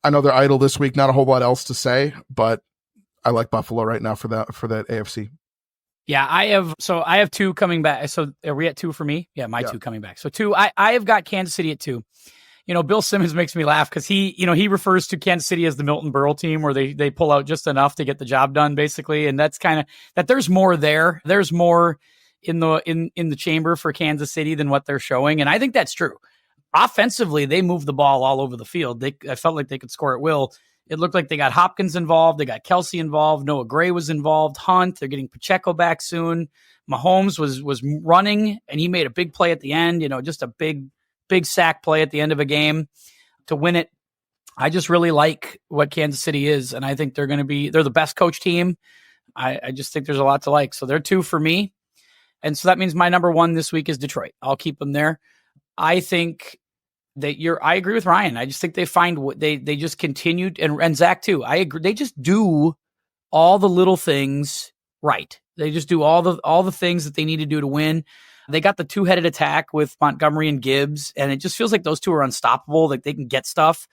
I know they're idle this week, not a whole lot else to say, but I like Buffalo right now for that AFC. Yeah, I have 2 coming back. So are we at 2 for me? Yeah, my 2 coming back. So 2, I have got Kansas City at 2. Bill Simmons makes me laugh because he refers to Kansas City as the Milton Berle team where they pull out just enough to get the job done, basically. And that's kind of that there's more there. There's more in the chamber for Kansas City than what they're showing. And I think that's true. Offensively, they move the ball all over the field. I felt like they could score at will. It looked like they got Hopkins involved. They got Kelsey involved. Noah Gray was involved. Hunt. They're getting Pacheco back soon. Mahomes was running, and he made a big play at the end. Just a big sack play at the end of a game to win it. I just really like what Kansas City is, and I think they're the best coach team. I just think there's a lot to like. So they're 2 for me. And so that means my number 1 this week is Detroit. I'll keep them there. I think that I agree with Ryan. I just think they find what they just continued and Zach too. I agree. They just do all the little things right. They just do all the things that they need to do to win. They got the 2-headed attack with Montgomery and Gibbs, and it just feels like those 2 are unstoppable. Like they can get stuff.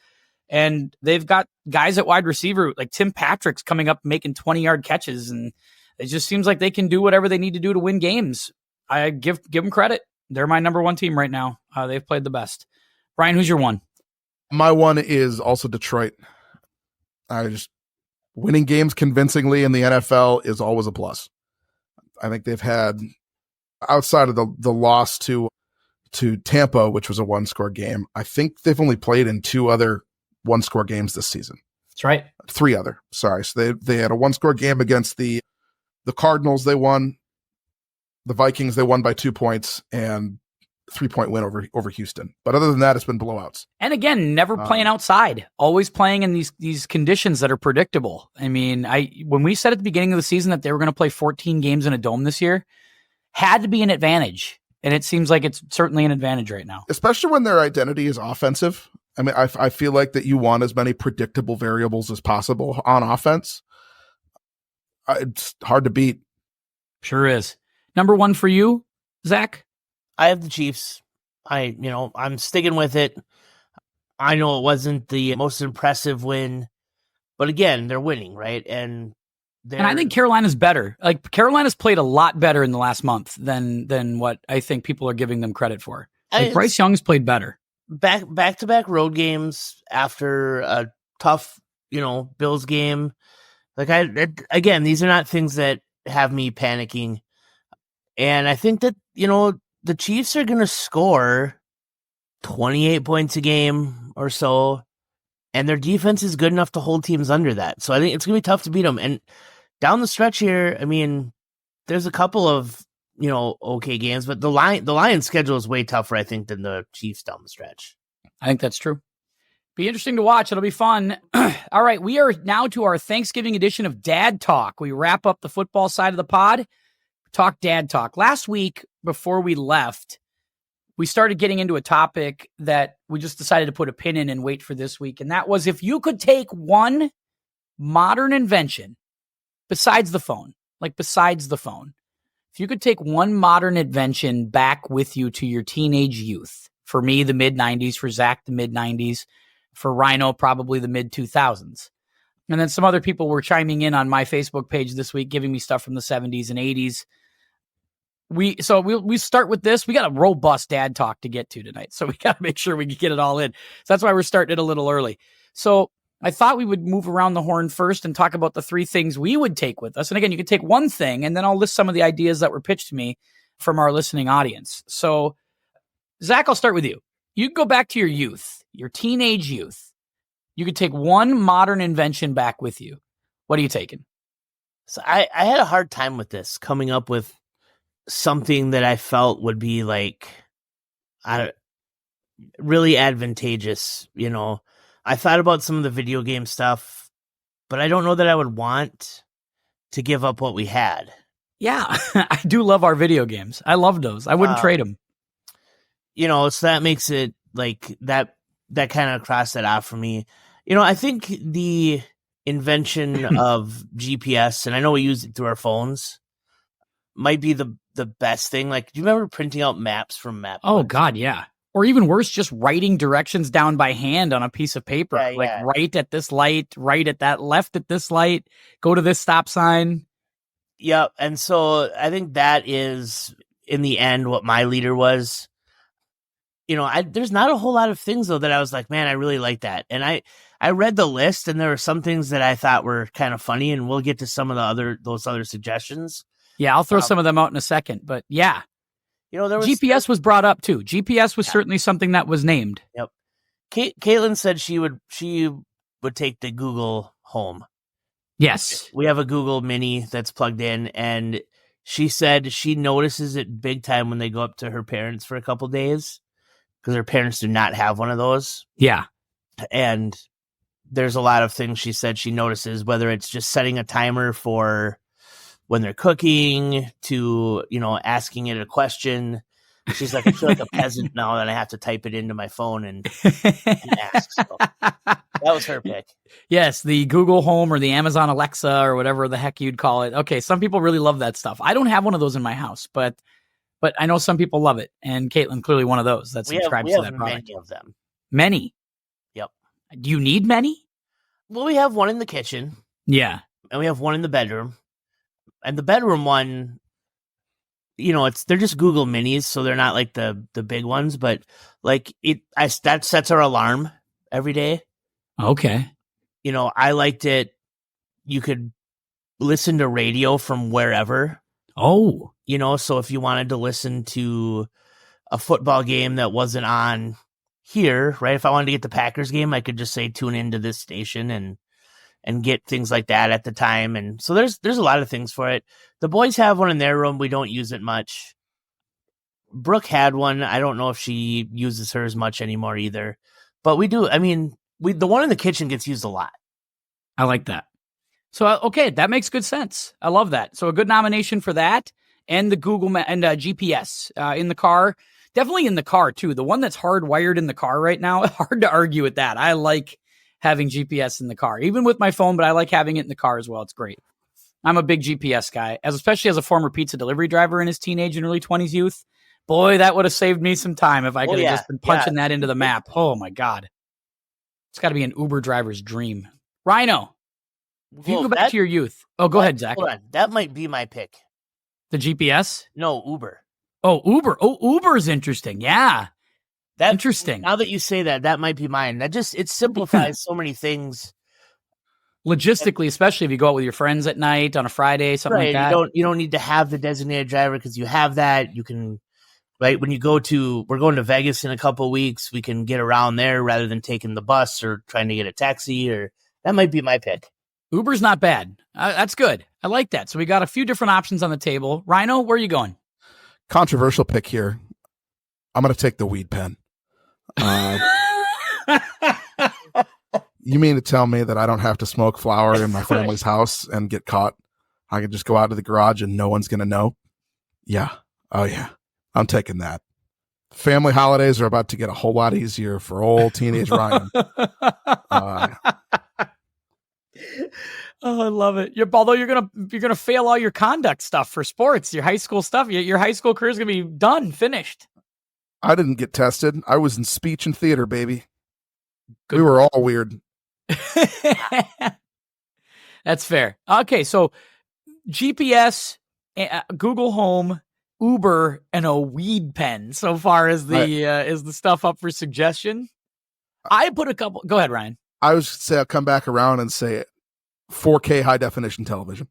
And they've got guys at wide receiver, like Tim Patrick's coming up making 20-yard catches, and it just seems like they can do whatever they need to do to win games. I give them credit. They're my number 1 team right now. They've played the best. Brian, who's your 1? My 1 is also Detroit. Winning games convincingly in the NFL is always a plus. I think they've had, outside of the loss to Tampa, which was a 1-score game, I think they've only played in 2 other 1-score games this season. That's right. 3 other. Sorry. So they had a 1-score game against the Cardinals. They won. The Vikings, they won by 2 points, and 3-point win over Houston. But other than that, it's been blowouts. And again, never playing outside, always playing in these conditions that are predictable. I mean, when we said at the beginning of the season that they were going to play 14 games in a dome this year, had to be an advantage. And it seems like it's certainly an advantage right now. Especially when their identity is offensive. I mean, I feel like that you want as many predictable variables as possible on offense. It's hard to beat. Sure is. Number 1 for you, Zach? I have the Chiefs. I'm sticking with it. I know it wasn't the most impressive win, but again, they're winning, right? And I think Carolina's better. Like Carolina's played a lot better in the last month than what I think people are giving them credit for. Like Bryce Young's played better. Back-to-back road games after a tough, Bills game. Like again, these are not things that have me panicking. And I think that, the Chiefs are going to score 28 points a game or so, and their defense is good enough to hold teams under that. So I think it's going to be tough to beat them. And down the stretch here, I mean, there's a couple of, okay games, but the Lions schedule is way tougher, I think, than the Chiefs down the stretch. I think that's true. Be interesting to watch. It'll be fun. All right, we are now to our Thanksgiving edition of Dad Talk. We wrap up the football side of the pod. Talk Dad Talk. Last week, before we left, we started getting into a topic that we just decided to put a pin in and wait for this week. And that was, if you could take one modern invention besides the phone, if you could take one modern invention back with you to your teenage youth, for me, the mid-90s, for Zach, the mid-90s, for Rhino, probably the mid-2000s. And then some other people were chiming in on my Facebook page this week, giving me stuff from the 70s and 80s. we start with this. We got a robust dad talk to get to tonight, so we got to make sure we get it all in. So that's why we're starting it a little early. So I thought we would move around the horn first and talk about the 3 things we would take with us. And again, you can take one thing, and then I'll list some of the ideas that were pitched to me from our listening audience. So, Zach, I'll start with you. You go back to your youth, your teenage youth. You could take one modern invention back with you. What are you taking? So I had a hard time with this, coming up with something that I felt would be like really advantageous. You know, I thought about some of the video game stuff, but I don't know that I would want to give up what we had. Yeah, I do love our video games. I love those. I wouldn't trade them. You know, so that makes it like that kind of crossed that off for me. You know, I think the invention of GPS, and I know we use it through our phones, might be the best thing. Like, do you remember printing out maps from map Oh, books? God, yeah. Or even worse, just writing directions down by hand on a piece of paper. Yeah, like, yeah. right at this light, right at that, left at this light, go to this stop sign. Yeah, and so I think that is, in the end, what my leader was. You know, there's not a whole lot of things, though, that I was like, man, I really like that. And I read the list, and there were some things that I thought were kind of funny, and we'll get to some of those other suggestions. Yeah, I'll throw some of them out in a second. But yeah, you know, there was GPS was brought up too. GPS was certainly something that was named. Yep. Caitlin said she would take the Google Home. Yes. We have a Google Mini that's plugged in, and she said she notices it big time when they go up to her parents for a couple days, because her parents do not have one of those. Yeah. And there's a lot of things she said she notices, whether it's just setting a timer for when they're cooking, to, you know, asking it a question. She's like, I feel like a peasant now that I have to type it into my phone and ask. So that was her pick. Yes, the Google Home or the Amazon Alexa or whatever the heck you'd call it. Okay, some people really love that stuff. I don't have one of those in my house, but I know some people love it. And Caitlin, clearly one of those that subscribes to that product. Many of them. Many? Yep. Do you need many? Well, we have one in the kitchen. Yeah. And we have one in the bedroom. And the bedroom one, you know, they're just Google Minis, so they're not like the big ones, but like that sets our alarm every day. Okay. You know, I liked it. You could listen to radio from wherever. Oh. You know, so if you wanted to listen to a football game that wasn't on here, right? If I wanted to get the Packers game, I could just say tune into this station and get things like that at the time. And so there's a lot of things for it. The boys have one in their room. We don't use it much. Brooke had one. I don't know if she uses hers much anymore either, but we do. I mean, the one in the kitchen gets used a lot. I like that. So, okay, that makes good sense. I love that. So a good nomination for that, and the Google and GPS in the car. Definitely in the car too. The one that's hardwired in the car right now, hard to argue with that. I like having GPS in the car, even with my phone, but I like having it in the car as well. It's great. I'm a big GPS guy, especially as a former pizza delivery driver in his teenage and early 20s youth. Boy, that would have saved me some time if I could have just been punching that into the map. Oh my God. It's got to be an Uber driver's dream. Rhino, if you go back to your youth. Oh, go ahead, Zach. Hold on. That might be my pick. The GPS? No, Uber. Oh, Uber. Oh, Uber is interesting. Yeah. That's interesting. Now that you say that, that might be mine. It simplifies so many things. Logistically, especially if you go out with your friends at night on a Friday, something like that. You don't need to have the designated driver, because you have that. You can, right, when we're going to Vegas in a couple of weeks, we can get around there rather than taking the bus or trying to get a taxi. Or that might be my pick. Uber's not bad. That's good. I like that. So we got a few different options on the table. Rhino, where are you going? Controversial pick here. I'm going to take the weed pen. You mean to tell me that I don't have to smoke flower in my family's house and get caught? I can just go out to the garage and no one's going to know? Yeah. Oh, yeah. I'm taking that. Family holidays are about to get a whole lot easier for old teenage Ryan. Oh, I love it. Although you're gonna fail all your conduct stuff for sports, your high school stuff. Your high school career is gonna be done, finished. I didn't get tested. I was in speech and theater, baby. Good. We were all weird. That's fair. Okay, so GPS, Google Home, Uber and a weed pen so far as the stuff up for suggestion. I put a couple. Go ahead, Ryan. I was say I'll come back around and say 4K high definition television.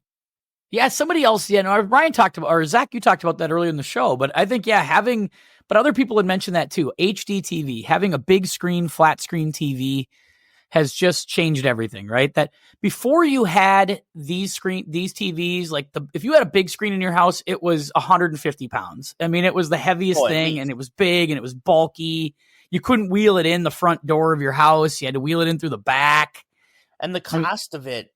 Yeah, somebody else, Ryan talked about, or Zach, you talked about that earlier in the show, but I think, but other people had mentioned that too. HD TV, having a big screen, flat screen TV has just changed everything, right? That before you had these TVs, like if you had a big screen in your house, it was 150 pounds. I mean, it was the heaviest thing, and it was big and it was bulky. You couldn't wheel it in the front door of your house. You had to wheel it in through the back. And the cost of it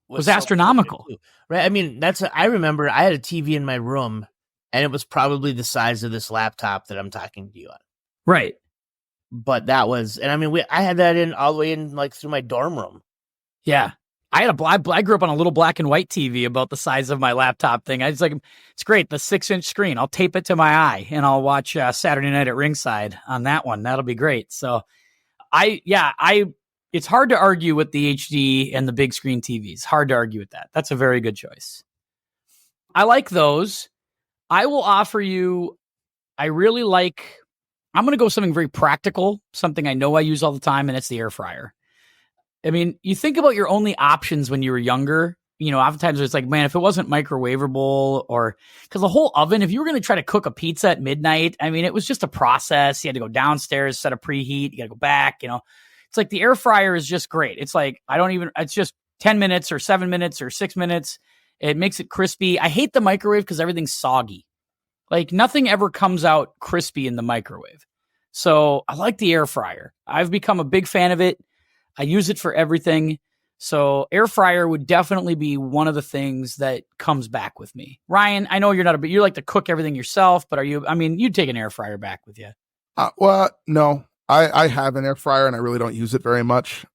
was astronomical, right? I mean, I remember I had a TV in my room, and it was probably the size of this laptop that I'm talking to you on. Right. But that was, and I mean, I had that in all the way in like through my dorm room. Yeah. I grew up on a little black and white TV about the size of my laptop thing. I was like, it's great. The 6-inch screen, I'll tape it to my eye and I'll watch Saturday Night at Ringside on that one. That'll be great. So it's hard to argue with the HD and the big screen TVs. Hard to argue with that. That's a very good choice. I like those. I will offer you, I'm going to go something very practical, something I know I use all the time, and it's the air fryer. I mean, you think about your only options when you were younger. Oftentimes it's like, man, if it wasn't microwavable, or because the whole oven, if you were going to try to cook a pizza at midnight, I mean, it was just a process. You had to go downstairs, set a preheat. You got to go back, It's like the air fryer is just great. It's like, it's just 10 minutes or 7 minutes or 6 minutes. It makes it crispy. I hate the microwave because everything's soggy. Like nothing ever comes out crispy in the microwave. So I like the air fryer. I've become a big fan of it. I use it for everything. So air fryer would definitely be one of the things that comes back with me. Ryan, I know you like to cook everything yourself, but you'd take an air fryer back with you. Well, no, I have an air fryer and I really don't use it very much.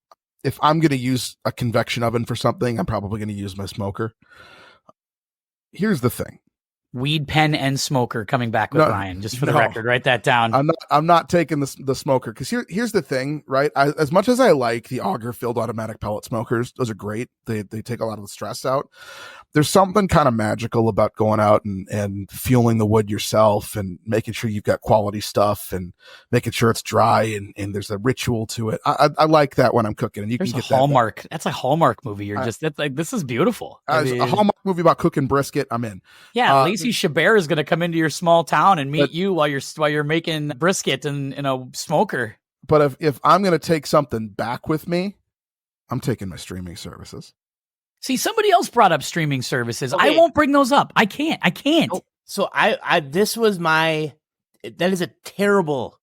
If I'm going to use a convection oven for something, I'm probably going to use my smoker. Here's the thing. Weed pen and smoker coming back with Ryan, just for the record, write that down. I'm not taking the smoker, because here's the thing, right? As much as I like the auger filled automatic pellet smokers, those are great. They take a lot of the stress out. There's something kind of magical about going out and fueling the wood yourself and making sure you've got quality stuff and making sure it's dry and there's a ritual to it. I like that when I'm cooking, and you can get Hallmark. That's a Hallmark movie. This is beautiful. A Hallmark movie about cooking brisket, I'm in. Yeah, Lacey Chabert is going to come into your small town and meet you while you're making brisket in a smoker. But if I'm going to take something back with me, I'm taking my streaming services. See, somebody else brought up streaming services. Okay. I won't bring those up. I can't. So this was that is a terrible,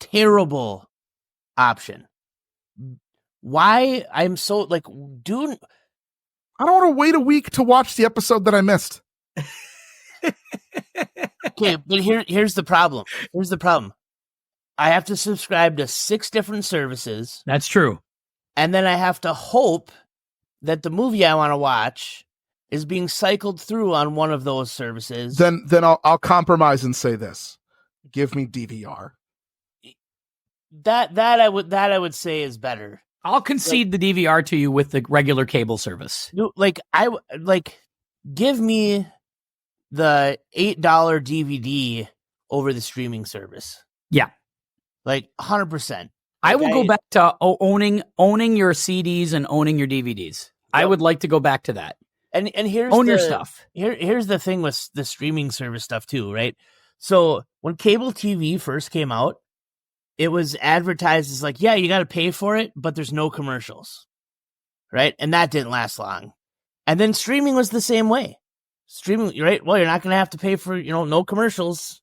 terrible option. Why I'm so dude, I don't want to wait a week to watch the episode that I missed. Okay, but here's the problem. I have to subscribe to 6 different services. That's true. And then I have to hope that the movie I want to watch is being cycled through on one of those services. Then I'll compromise and say this: give me DVR. That I would say is better. I'll concede the DVR to you with the regular cable service. Give me the $8 DVD over the streaming service. Yeah, 100%. I will go back to owning your CDs and owning your DVDs. Yep. I would like to go back to that. And here's your stuff. Here's the thing with the streaming service stuff too, right? So when cable TV first came out, it was advertised as you got to pay for it, but there's no commercials, right? And that didn't last long. And then streaming was the same way. Streaming, right? Well, you're not going to have to pay for no commercials.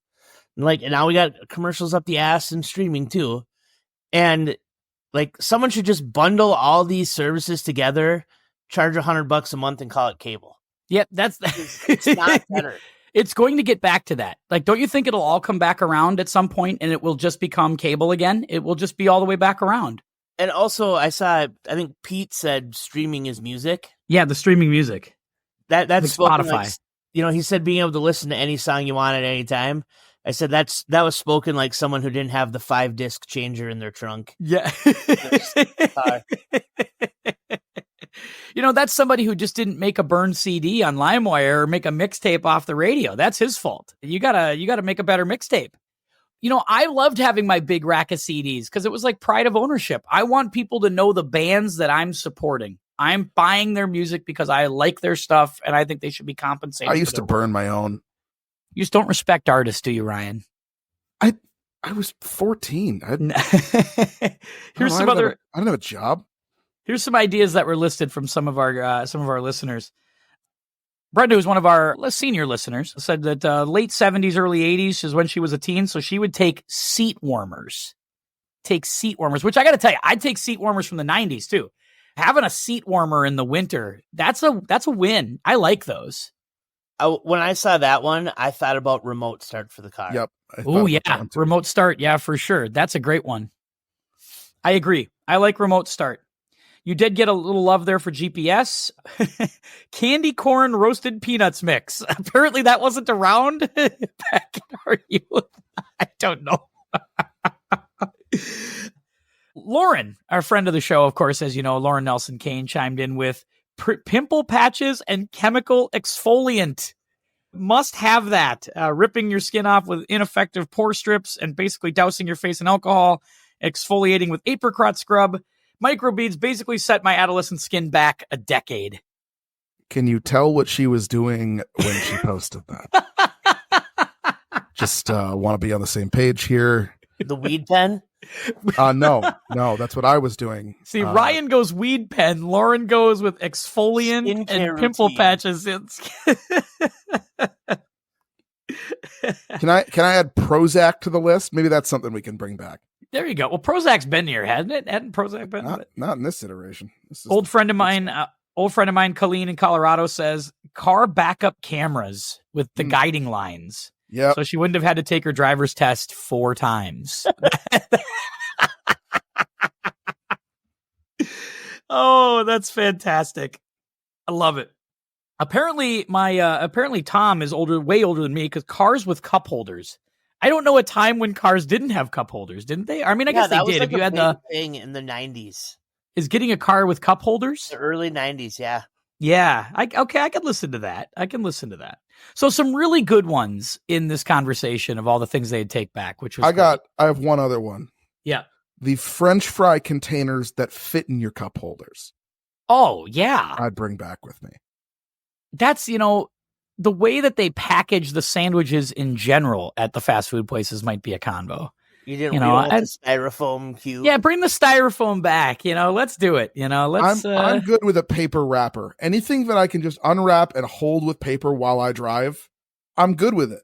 And now we got commercials up the ass in streaming too. And someone should just bundle all these services together, charge $100 a month, and call it cable. Yep, it's not better. It's going to get back to that. Don't you think it'll all come back around at some point, and it will just become cable again? It will just be all the way back around. And also, I think Pete said streaming is music. Yeah, the streaming music. That's Spotify. He said being able to listen to any song you want at any time. I said that was spoken like someone who didn't have the 5-disc changer in their trunk. Yeah. That's somebody who just didn't make a burned CD on LimeWire or make a mixtape off the radio. That's his fault. You gotta make a better mixtape. I loved having my big rack of CDs because it was like pride of ownership. I want people to know the bands that I'm supporting. I'm buying their music because I like their stuff and I think they should be compensated. I used to burn my own. You just don't respect artists, do you, Ryan? I was 14. I didn't have a job. Here's some ideas that were listed from some of our listeners. Brenda, who's one of our senior listeners, said that late 70s, early 80s is when she was a teen, so she would take seat warmers. Which I got to tell you, I'd take seat warmers from the 90s too. Having a seat warmer in the winter, that's a win. I like those. When I saw that one, I thought about remote start for the car. Yep. Oh, yeah. Remote start. Yeah, for sure. That's a great one. I agree. I like remote start. You did get a little love there for GPS. Candy corn roasted peanuts mix. Apparently that wasn't around back in our youth. I don't know. Lauren, our friend of the show, of course, as you know, Lauren Nelson Kane chimed in with pimple patches and chemical exfoliant. Must have that. Ripping your skin off with ineffective pore strips and basically dousing your face in alcohol, exfoliating with apricot scrub. Microbeads basically set my adolescent skin back a decade. Can you tell what she was doing when she posted that? Just want to be on the same page here. The weed pen? No, that's what I was doing. See, Ryan goes weed pen. Lauren goes with exfoliant and pimple patches. Can I add Prozac to the list? Maybe that's something we can bring back. There you go. Well, Prozac's been here, hasn't it? Hadn't Prozac been? Not in this iteration. Old friend of mine, Colleen in Colorado, says car backup cameras with the guiding lines. Yeah. So she wouldn't have had to take her driver's test 4 times. Oh, that's fantastic. I love it. Apparently Tom is way older than me because cars with cup holders. I don't know a time when cars didn't have cup holders, didn't they? I mean, I guess they did. Like if you had the thing in the 90s. Is getting a car with cup holders? The early 90s, yeah. Yeah. I can listen to that. So some really good ones in this conversation of all the things they'd take back, which was I have one other one. Yeah. The French fry containers that fit in your cup holders. Oh, yeah. I'd bring back with me. That's, the way that they package the sandwiches in general at the fast food places might be a combo. You didn't want the styrofoam cube. Yeah, bring the styrofoam back. Let's do it. I'm good with a paper wrapper. Anything that I can just unwrap and hold with paper while I drive, I'm good with it.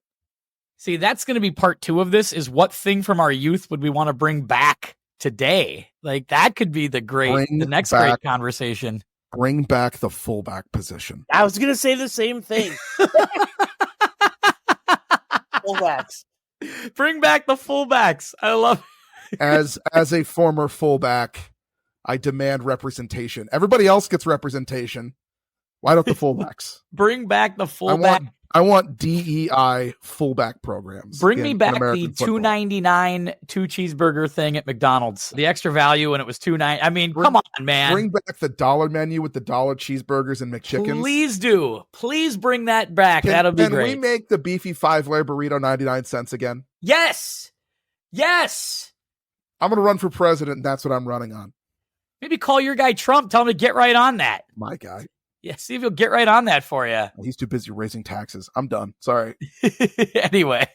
See, that's going to be part 2 of this. Is what thing from our youth would we want to bring back today? Like that could be the next great conversation. Bring back the fullback position. I was going to say the same thing. Fullbacks. Bring back the fullbacks. I love it. As a former fullback, I demand representation. Everybody else gets representation. Why don't the fullbacks? Bring back the fullback. I want DEI fullback programs. Bring me back the $2.99 2 cheeseburger thing at McDonald's. The extra value when it was $2.99. I mean, come on, man. Bring back the dollar menu with the $1 cheeseburgers and McChickens. Please do. Please bring that back. That'll be great. Can we make the beefy 5-layer burrito 99 cents again? Yes. Yes. I'm going to run for president, and that's what I'm running on. Maybe call your guy Trump. Tell him to get right on that. My guy. Yeah, see if he'll get right on that for you. He's too busy raising taxes. I'm done. Sorry. Anyway,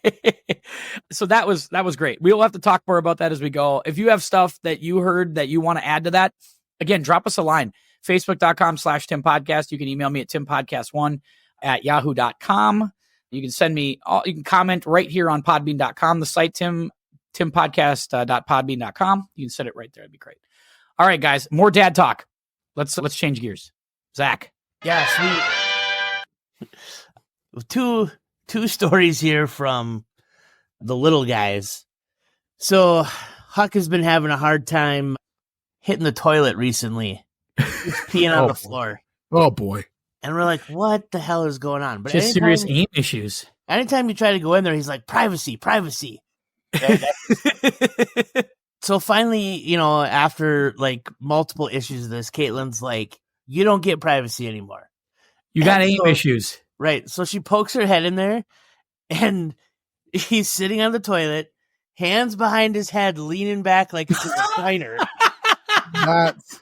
so that was great. We'll have to talk more about that as we go. If you have stuff that you heard that you want to add to that, again, drop us a line. Facebook.com/Tim Podcast. You can email me at timpodcast1@yahoo.com. You can send me, you can comment right here on podbean.com, the site, timpodcast.podbean.com. You can send it right there. That'd be great. All right, guys, more dad talk. Let's change gears. Zach. Yeah, sweet. Two stories here from the little guys. So Huck has been having a hard time hitting the toilet recently. He's peeing on the floor. Oh boy. And we're like, what the hell is going on? But just serious aim issues. Anytime you try to go in there, he's like, privacy. So finally, after like multiple issues of this, Caitlin's like, you don't get privacy anymore. You got aim issues. Right. So she pokes her head in there, and he's sitting on the toilet, hands behind his head, leaning back like it's a recliner. That's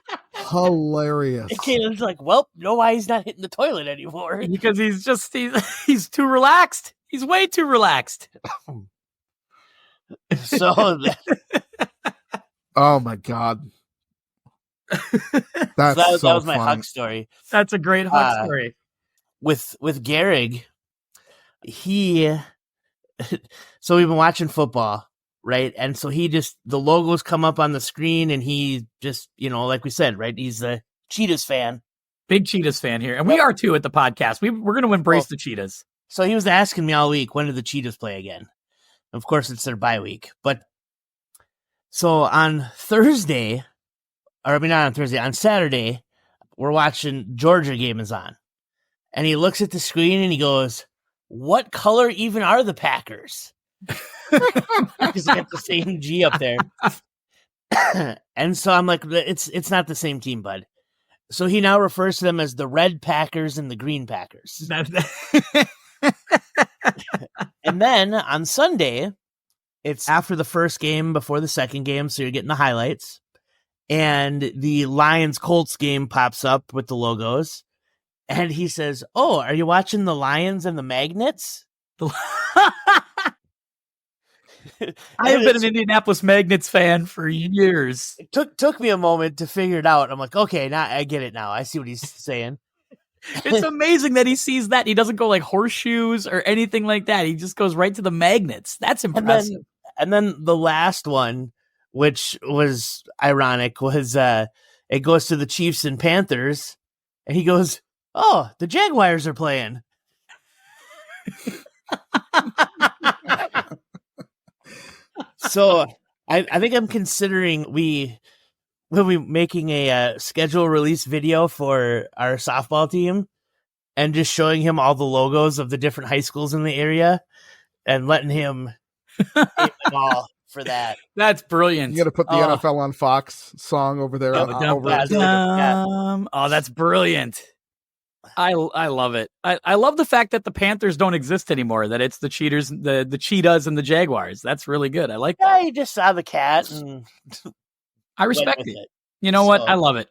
hilarious. And Caitlin's like, well, you know why he's not hitting the toilet anymore? Because he's too relaxed. He's way too relaxed. So oh my God. That was my hug story. That's a great hug story. With Gehrig, so we've been watching football, right? And so the logos come up on the screen, and he just, like we said, right? He's a Cheetahs fan. Big Cheetahs fan here. And we are too at the podcast. We're going to embrace the Cheetahs. So he was asking me all week, when do the Cheetahs play again? Of course, it's their bye week. But so on Thursday, on Saturday, we're watching Georgia game is on. And he looks at the screen and he goes, what color even are the Packers? Because they got the same G up there. And so I'm like, it's not the same team, bud. So he now refers to them as the Red Packers and the Green Packers. And then on Sunday, it's after the first game, before the second game, so you're getting the highlights. And the Lions-Colts game pops up with the logos. And he says, oh, are you watching the Lions and the Magnets? I have been an Indianapolis Magnets fan for years. It took me a moment to figure it out. I'm like, okay, now I get it now. I see what he's saying. It's amazing that he sees that. He doesn't go like horseshoes or anything like that. He just goes right to the Magnets. That's impressive. And then the last one, which was ironic, was it goes to the Chiefs and Panthers. And he goes, oh, the Jaguars are playing. So I think I'm considering we'll be making a schedule release video for our softball team and just showing him all the logos of the different high schools in the area and letting him take the ball for that. That's brilliant. You got to put the NFL on Fox song over there. Oh, that's brilliant. I love it. I love the fact that the Panthers don't exist anymore, that it's the Cheaters, the Cheetahs and the Jaguars. That's really good. I like that. Yeah, you just saw the cat and I respect it. You know what? I love it.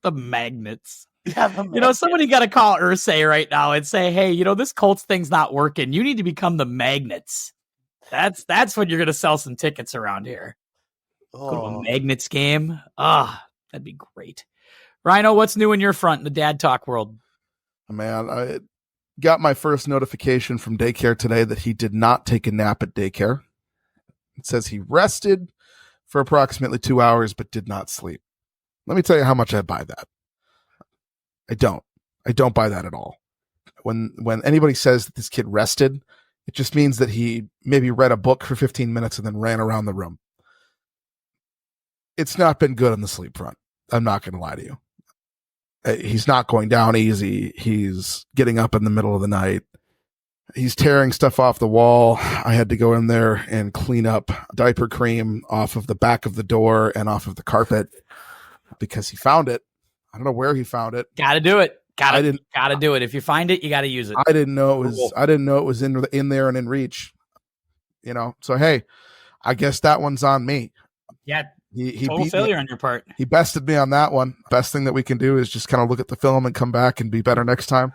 the Magnets. Yeah, somebody got to call Irsay right now and say, hey, this Colts thing's not working. You need to become the Magnets. That's when you're going to sell some tickets around here. Go to a Magnets game. That'd be great. Rhino, what's new in your front in the dad talk world? Man, I got my first notification from daycare today that he did not take a nap at daycare. It says he rested for approximately 2 hours, but did not sleep. Let me tell you how much I buy that. I don't buy that at all. When anybody says that this kid rested, it just means that he maybe read a book for 15 minutes and then ran around the room. It's not been good on the sleep front. I'm not going to lie to you. He's not going down easy. He's getting up in the middle of the night. He's tearing stuff off the wall. I had to go in there and clean up diaper cream off of the back of the door and off of the carpet because he found it. I don't know where he found it. Got to do it. Got to do it. If you find it, you got to use it. I didn't know it was in there and in reach. So hey, I guess that one's on me. Yeah. He total failure on your part. He bested me on that one. Best thing that we can do is just kind of look at the film and come back and be better next time.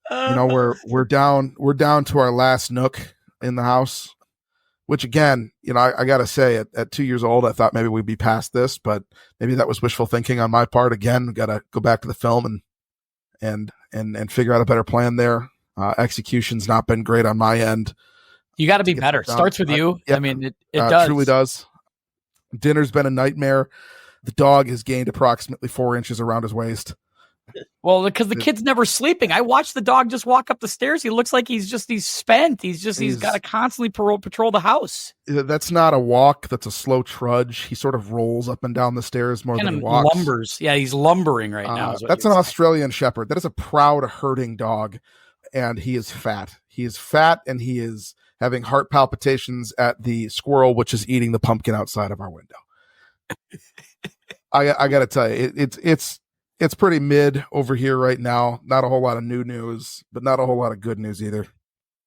We're down to our last nook in the house, which again, I got to say at 2 years old, I thought maybe we'd be past this, but maybe that was wishful thinking on my part. Again, got to go back to the film and figure out a better plan there. Execution's not been great on my end. You got to be better. Starts with you. Yeah, I mean, it does. Truly does. Dinner's been a nightmare. The dog has gained approximately 4 inches around his waist. Well, because the kid's never sleeping. I watched the dog just walk up the stairs. He looks like he's spent. He's got to constantly patrol the house. That's not a walk. That's a slow trudge. He sort of rolls up and down the stairs more than he walks. Lumbers. Yeah, he's lumbering right now. That's an Australian Shepherd. That is a proud herding dog, and he is fat. He is fat, and he is having heart palpitations at the squirrel, which is eating the pumpkin outside of our window. I got to tell you, it's pretty mid over here right now. Not a whole lot of new news, but not a whole lot of good news either.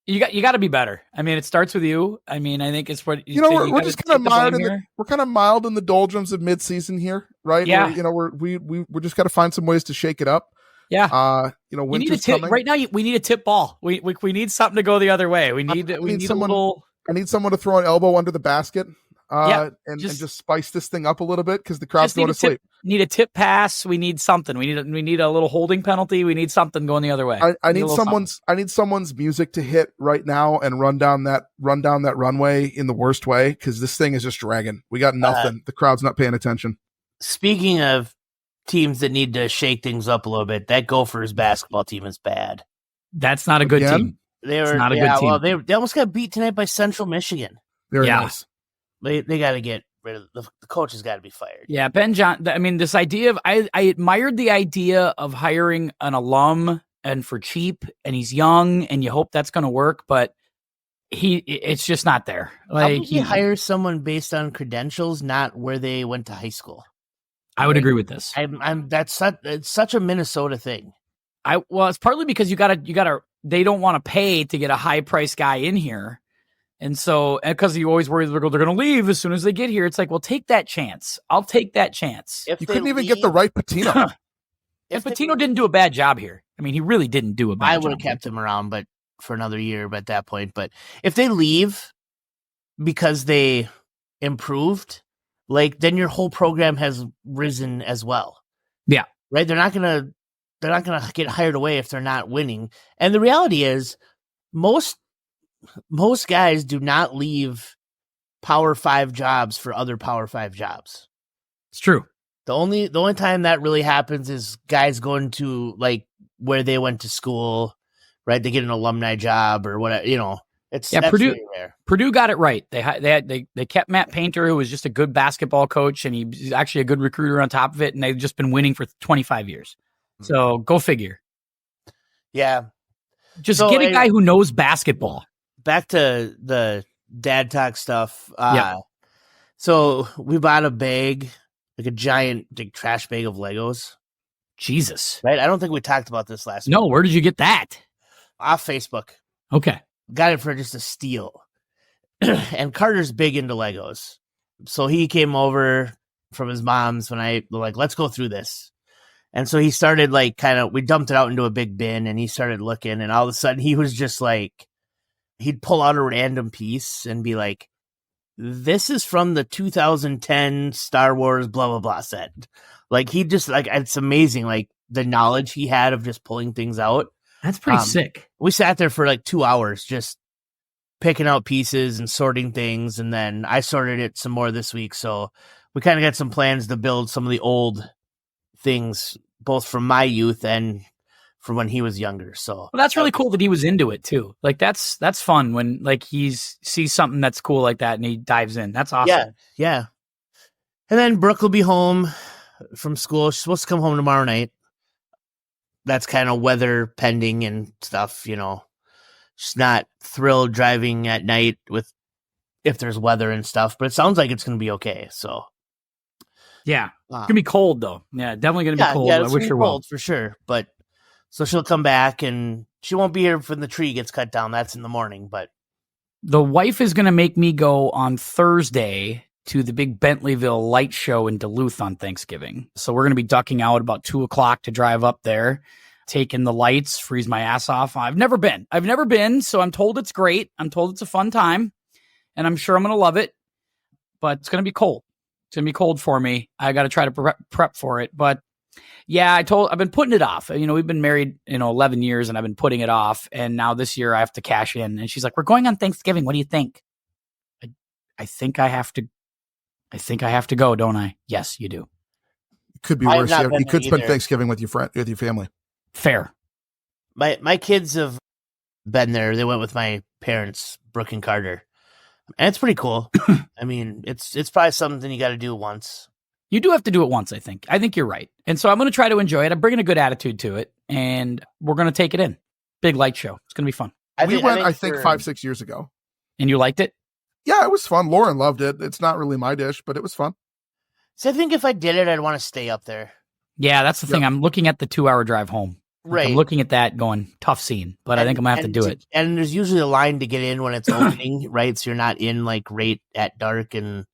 You got to be better. I mean, it starts with you. I mean, I think it's what we're just kind of mild we're kind of mild in the doldrums of mid-season here, right? Yeah. We're just got to find some ways to shake it up. Yeah. Winter's coming right now. We need a tip ball. We need something to go the other way. We need someone. I need someone to throw an elbow under the basket. And just spice this thing up a little bit because the crowd's going to sleep. Need a tip pass. We need something. We need a little holding penalty. We need something going the other way. I need someone's music to hit right now and run down that runway in the worst way because this thing is just dragging. We got nothing. The crowd's not paying attention. Speaking of teams that need to shake things up a little bit, that Gophers basketball team is bad. That's not a good team. It's not a good team. Well, they almost got beat tonight by Central Michigan. Very nice. They got to get rid of the coach. Has got to be fired. Yeah, Ben John. I mean, this idea of I admired the idea of hiring an alum and for cheap, and he's young, and you hope that's going to work, but it's just not there. Like, how would you hire someone based on credentials, not where they went to high school? I would agree with this. It's such a Minnesota thing. It's partly because you gotta. They don't want to pay to get a high price guy in here. And so, because you always worry they're going to leave as soon as they get here, it's like, well, take that chance. I'll take that chance. You couldn't even get the right Patino. If Patino didn't do a bad job here, I mean, he really didn't do a bad job. I would have kept him around, but for another year at that point. But if they leave because they improved, like, then your whole program has risen as well. Yeah, right. They're not gonna get hired away if they're not winning. And the reality is, most guys do not leave Power 5 jobs for other Power 5 jobs. It's true. The only time that really happens is guys going to, like, where they went to school, right? They get an alumni job or whatever, Purdue. Purdue got it right. They kept Matt Painter, who was just a good basketball coach, and he's actually a good recruiter on top of it. And they've just been winning for 25 years. So go figure. Yeah. Just get a guy who knows basketball. Back to the dad talk stuff. So we bought a bag, like a giant trash bag of Legos. Jesus. Right? I don't think we talked about this last week. No, where did you get that? Off Facebook. Okay. Got it for just a steal. And Carter's big into Legos. So he came over from his mom's when I was like, let's go through this. And so he started, like, we dumped it out into a big bin and he started looking, and all of a sudden he was just like, he'd pull out a random piece and be like, this is from the 2010 Star Wars blah, blah, blah set. Like, he just, like, it's amazing, like, the knowledge he had of just pulling things out. That's pretty sick. We sat there for like 2 hours just picking out pieces and sorting things. And then I sorted it some more this week. So we kind of got some plans to build some of the old things, both from my youth and from when he was younger. So well, that's really cool that he was into it too. Like, that's fun when, like, he sees something that's cool like that and he dives in. That's awesome. Yeah. And then Brooke will be home from school. She's supposed to come home tomorrow night. That's kind of weather pending and stuff, She's not thrilled driving at night if there's weather and stuff, but it sounds like it's going to be okay. So, yeah, it's going to be cold though. Yeah, definitely going to be cold. Yeah, I wish her well for sure. But so she'll come back and she won't be here when the tree gets cut down. That's in the morning. But the wife is going to make me go on Thursday to the big Bentleyville light show in Duluth on Thanksgiving. So we're going to be ducking out about 2:00 to drive up there, taking the lights, freeze my ass off. I've never been. So I'm told it's great. I'm told it's a fun time and I'm sure I'm going to love it, but it's going to be cold. It's going to be cold for me. I got to try to prep for it. But yeah, I've been putting it off. We've been married, 11 years and I've been putting it off. And now this year I have to cash in. And she's like, we're going on Thanksgiving. What do you think? I think I have to go, don't I? Yes, you do. It could be worse. You could spend Thanksgiving with your family. Fair. My kids have been there. They went with my parents, Brooke and Carter, and it's pretty cool. I mean, it's probably something you got to do once. You do have to do it once, I think. I think you're right. And so I'm going to try to enjoy it. I'm bringing a good attitude to it, and we're going to take it in. Big light show. It's going to be fun. We went, I think 5-6 years ago. And you liked it? Yeah, it was fun. Lauren loved it. It's not really my dish, but it was fun. So I think if I did it, I'd want to stay up there. Yeah, that's the thing. I'm looking at the 2-hour drive home. Like, I'm looking at that going, tough scene, but I think I'm going to have to do it. And there's usually a line to get in when it's opening, right? So you're not in like right at dark, and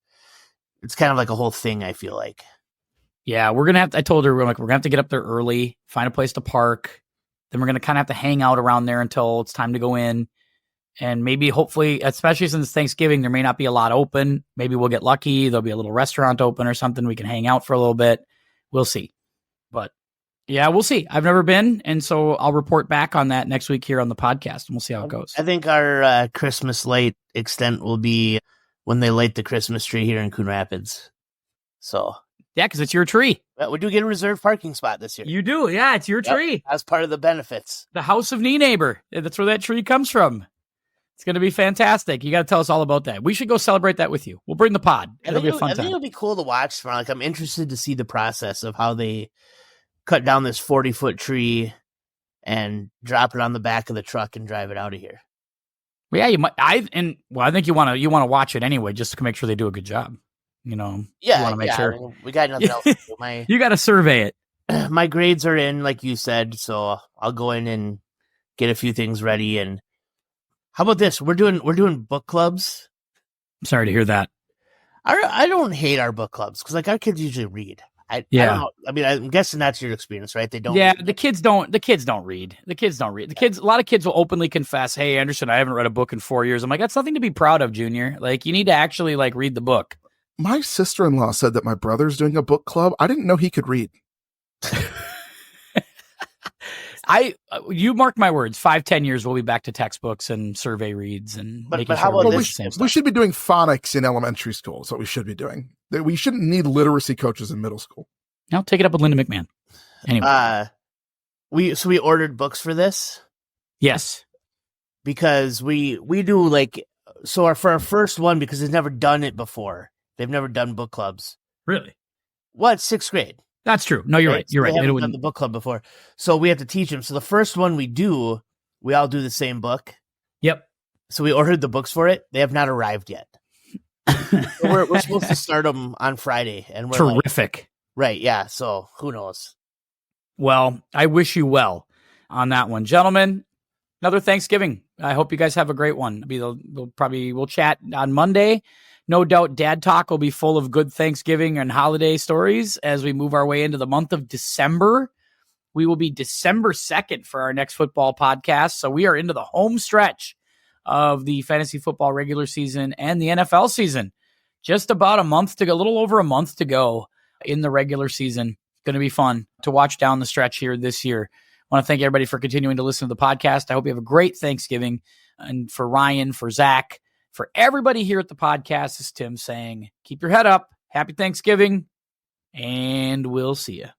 it's kind of like a whole thing, I feel like. Yeah, we're going to have to, I told her, we're going to have to get up there early, find a place to park. Then we're going to kind of have to hang out around there until it's time to go in. And maybe, hopefully, especially since Thanksgiving, there may not be a lot open. Maybe we'll get lucky. There'll be a little restaurant open or something. We can hang out for a little bit. We'll see. But yeah, we'll see. I've never been. And so I'll report back on that next week here on the podcast, and we'll see how it goes. I think our Christmas light extent will be when they light the Christmas tree here in Coon Rapids. So yeah, because it's your tree. We do get a reserved parking spot this year. You do. Yeah, it's your tree. As part of the benefits. The house of knee neighbor. That's where that tree comes from. It's going to be fantastic. You got to tell us all about that. We should go celebrate that with you. We'll bring the pod. It'll be a fun time. I think it'll be cool to watch. Like, I'm interested to see the process of how they cut down this 40-foot tree and drop it on the back of the truck and drive it out of here. Well, yeah, you might. I think you want to watch it anyway, just to make sure they do a good job. You know, yeah, you want to make sure. I mean, we got nothing else to do. You got to survey it. My grades are in, like you said, so I'll go in and get a few things ready. And how about this? We're doing book clubs. I'm sorry to hear that. I don't hate our book clubs because like our kids usually read. I don't know. I mean, I'm guessing that's your experience, right? They don't. Yeah, the kids don't read. A lot of kids will openly confess, "Hey, Anderson, I haven't read a book in 4 years." I'm like, that's nothing to be proud of, Junior. Like, you need to actually like read the book. My sister-in-law said that my brother's doing a book club. I didn't know he could read. You mark my words, 5-10 years, we'll be back to textbooks and survey reads and but how about this? We should be doing phonics in elementary school. Is what we should be doing. We shouldn't need literacy coaches in middle school. I'll take it up with Linda McMahon. Anyway, we ordered books for this. Yes, because we do like for our first one, because they've never done it before. They've never done book clubs. Really? What? 6th grade. That's true. No, you're right. You're right. They haven't done the book club before, so we have to teach them. So the first one we all do the same book. Yep. So we ordered the books for it. They have not arrived yet. we're supposed to start them on Friday, and we're terrific. Right? Yeah. So who knows? Well, I wish you well on that one, gentlemen. Another Thanksgiving. I hope you guys have a great one. We'll chat on Monday. No doubt Dad Talk will be full of good Thanksgiving and holiday stories as we move our way into the month of December. We will be December 2nd for our next football podcast. So we are into the home stretch of the fantasy football regular season and the NFL season. Just about a little over a month to go in the regular season. Going to be fun to watch down the stretch here this year. I want to thank everybody for continuing to listen to the podcast. I hope you have a great Thanksgiving. And for Ryan, for Zach, for everybody here at the podcast, this is Tim saying, keep your head up. Happy Thanksgiving, and we'll see you.